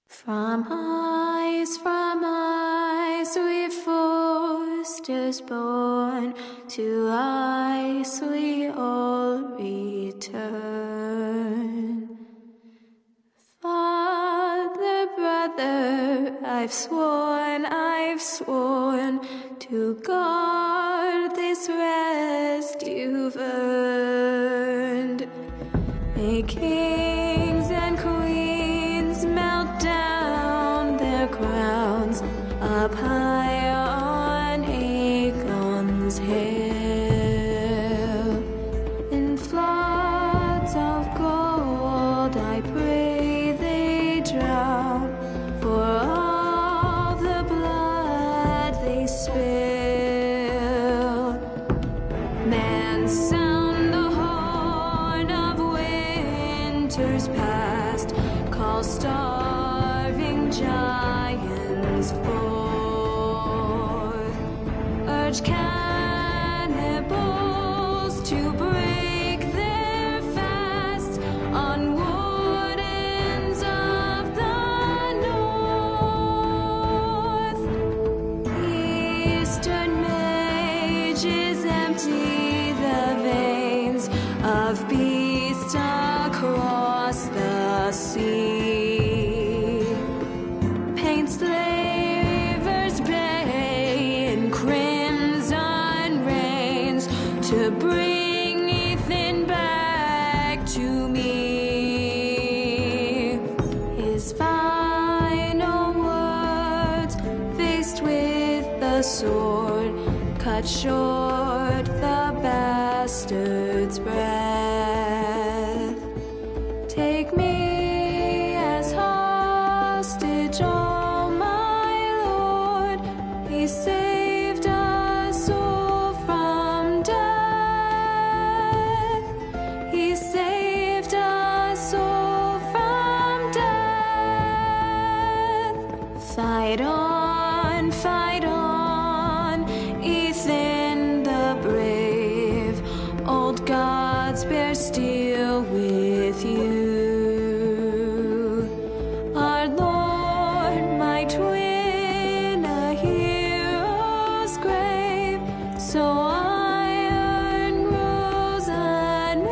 From ice we foresters born, to ice we all return. Father, brother, I've sworn to guard this rest you've earned. May kings and queens melt down their crowns up high on Aegon's hill. In floods of gold I pray they drown, for all the blood they spill. Man, sound the horn of winter's past, call starving giants forth, urge cannibals to break their fast on wardens of the north. to me. His final words, faced with the sword, cut short the bastard's breath. Take me as hostage, oh my Lord. He saved us all from death. He saved us all from death. Fight on, Ethan the brave. Old gods bear steel with you. Our Lord might win a hero's grave, so iron grows anew.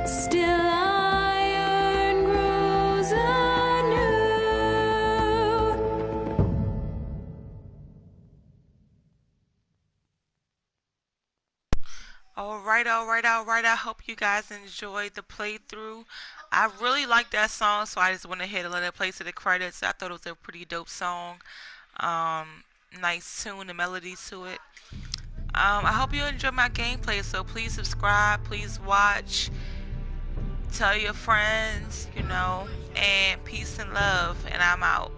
Still iron grows anew. Alright. I hope you guys enjoyed the playthrough. I really like that song, so I just went ahead and let it play to the credits. I thought it was a pretty dope song. Nice tune and melody to it. I hope you enjoyed my gameplay, so please subscribe, please watch, tell your friends, and peace and love, and I'm out.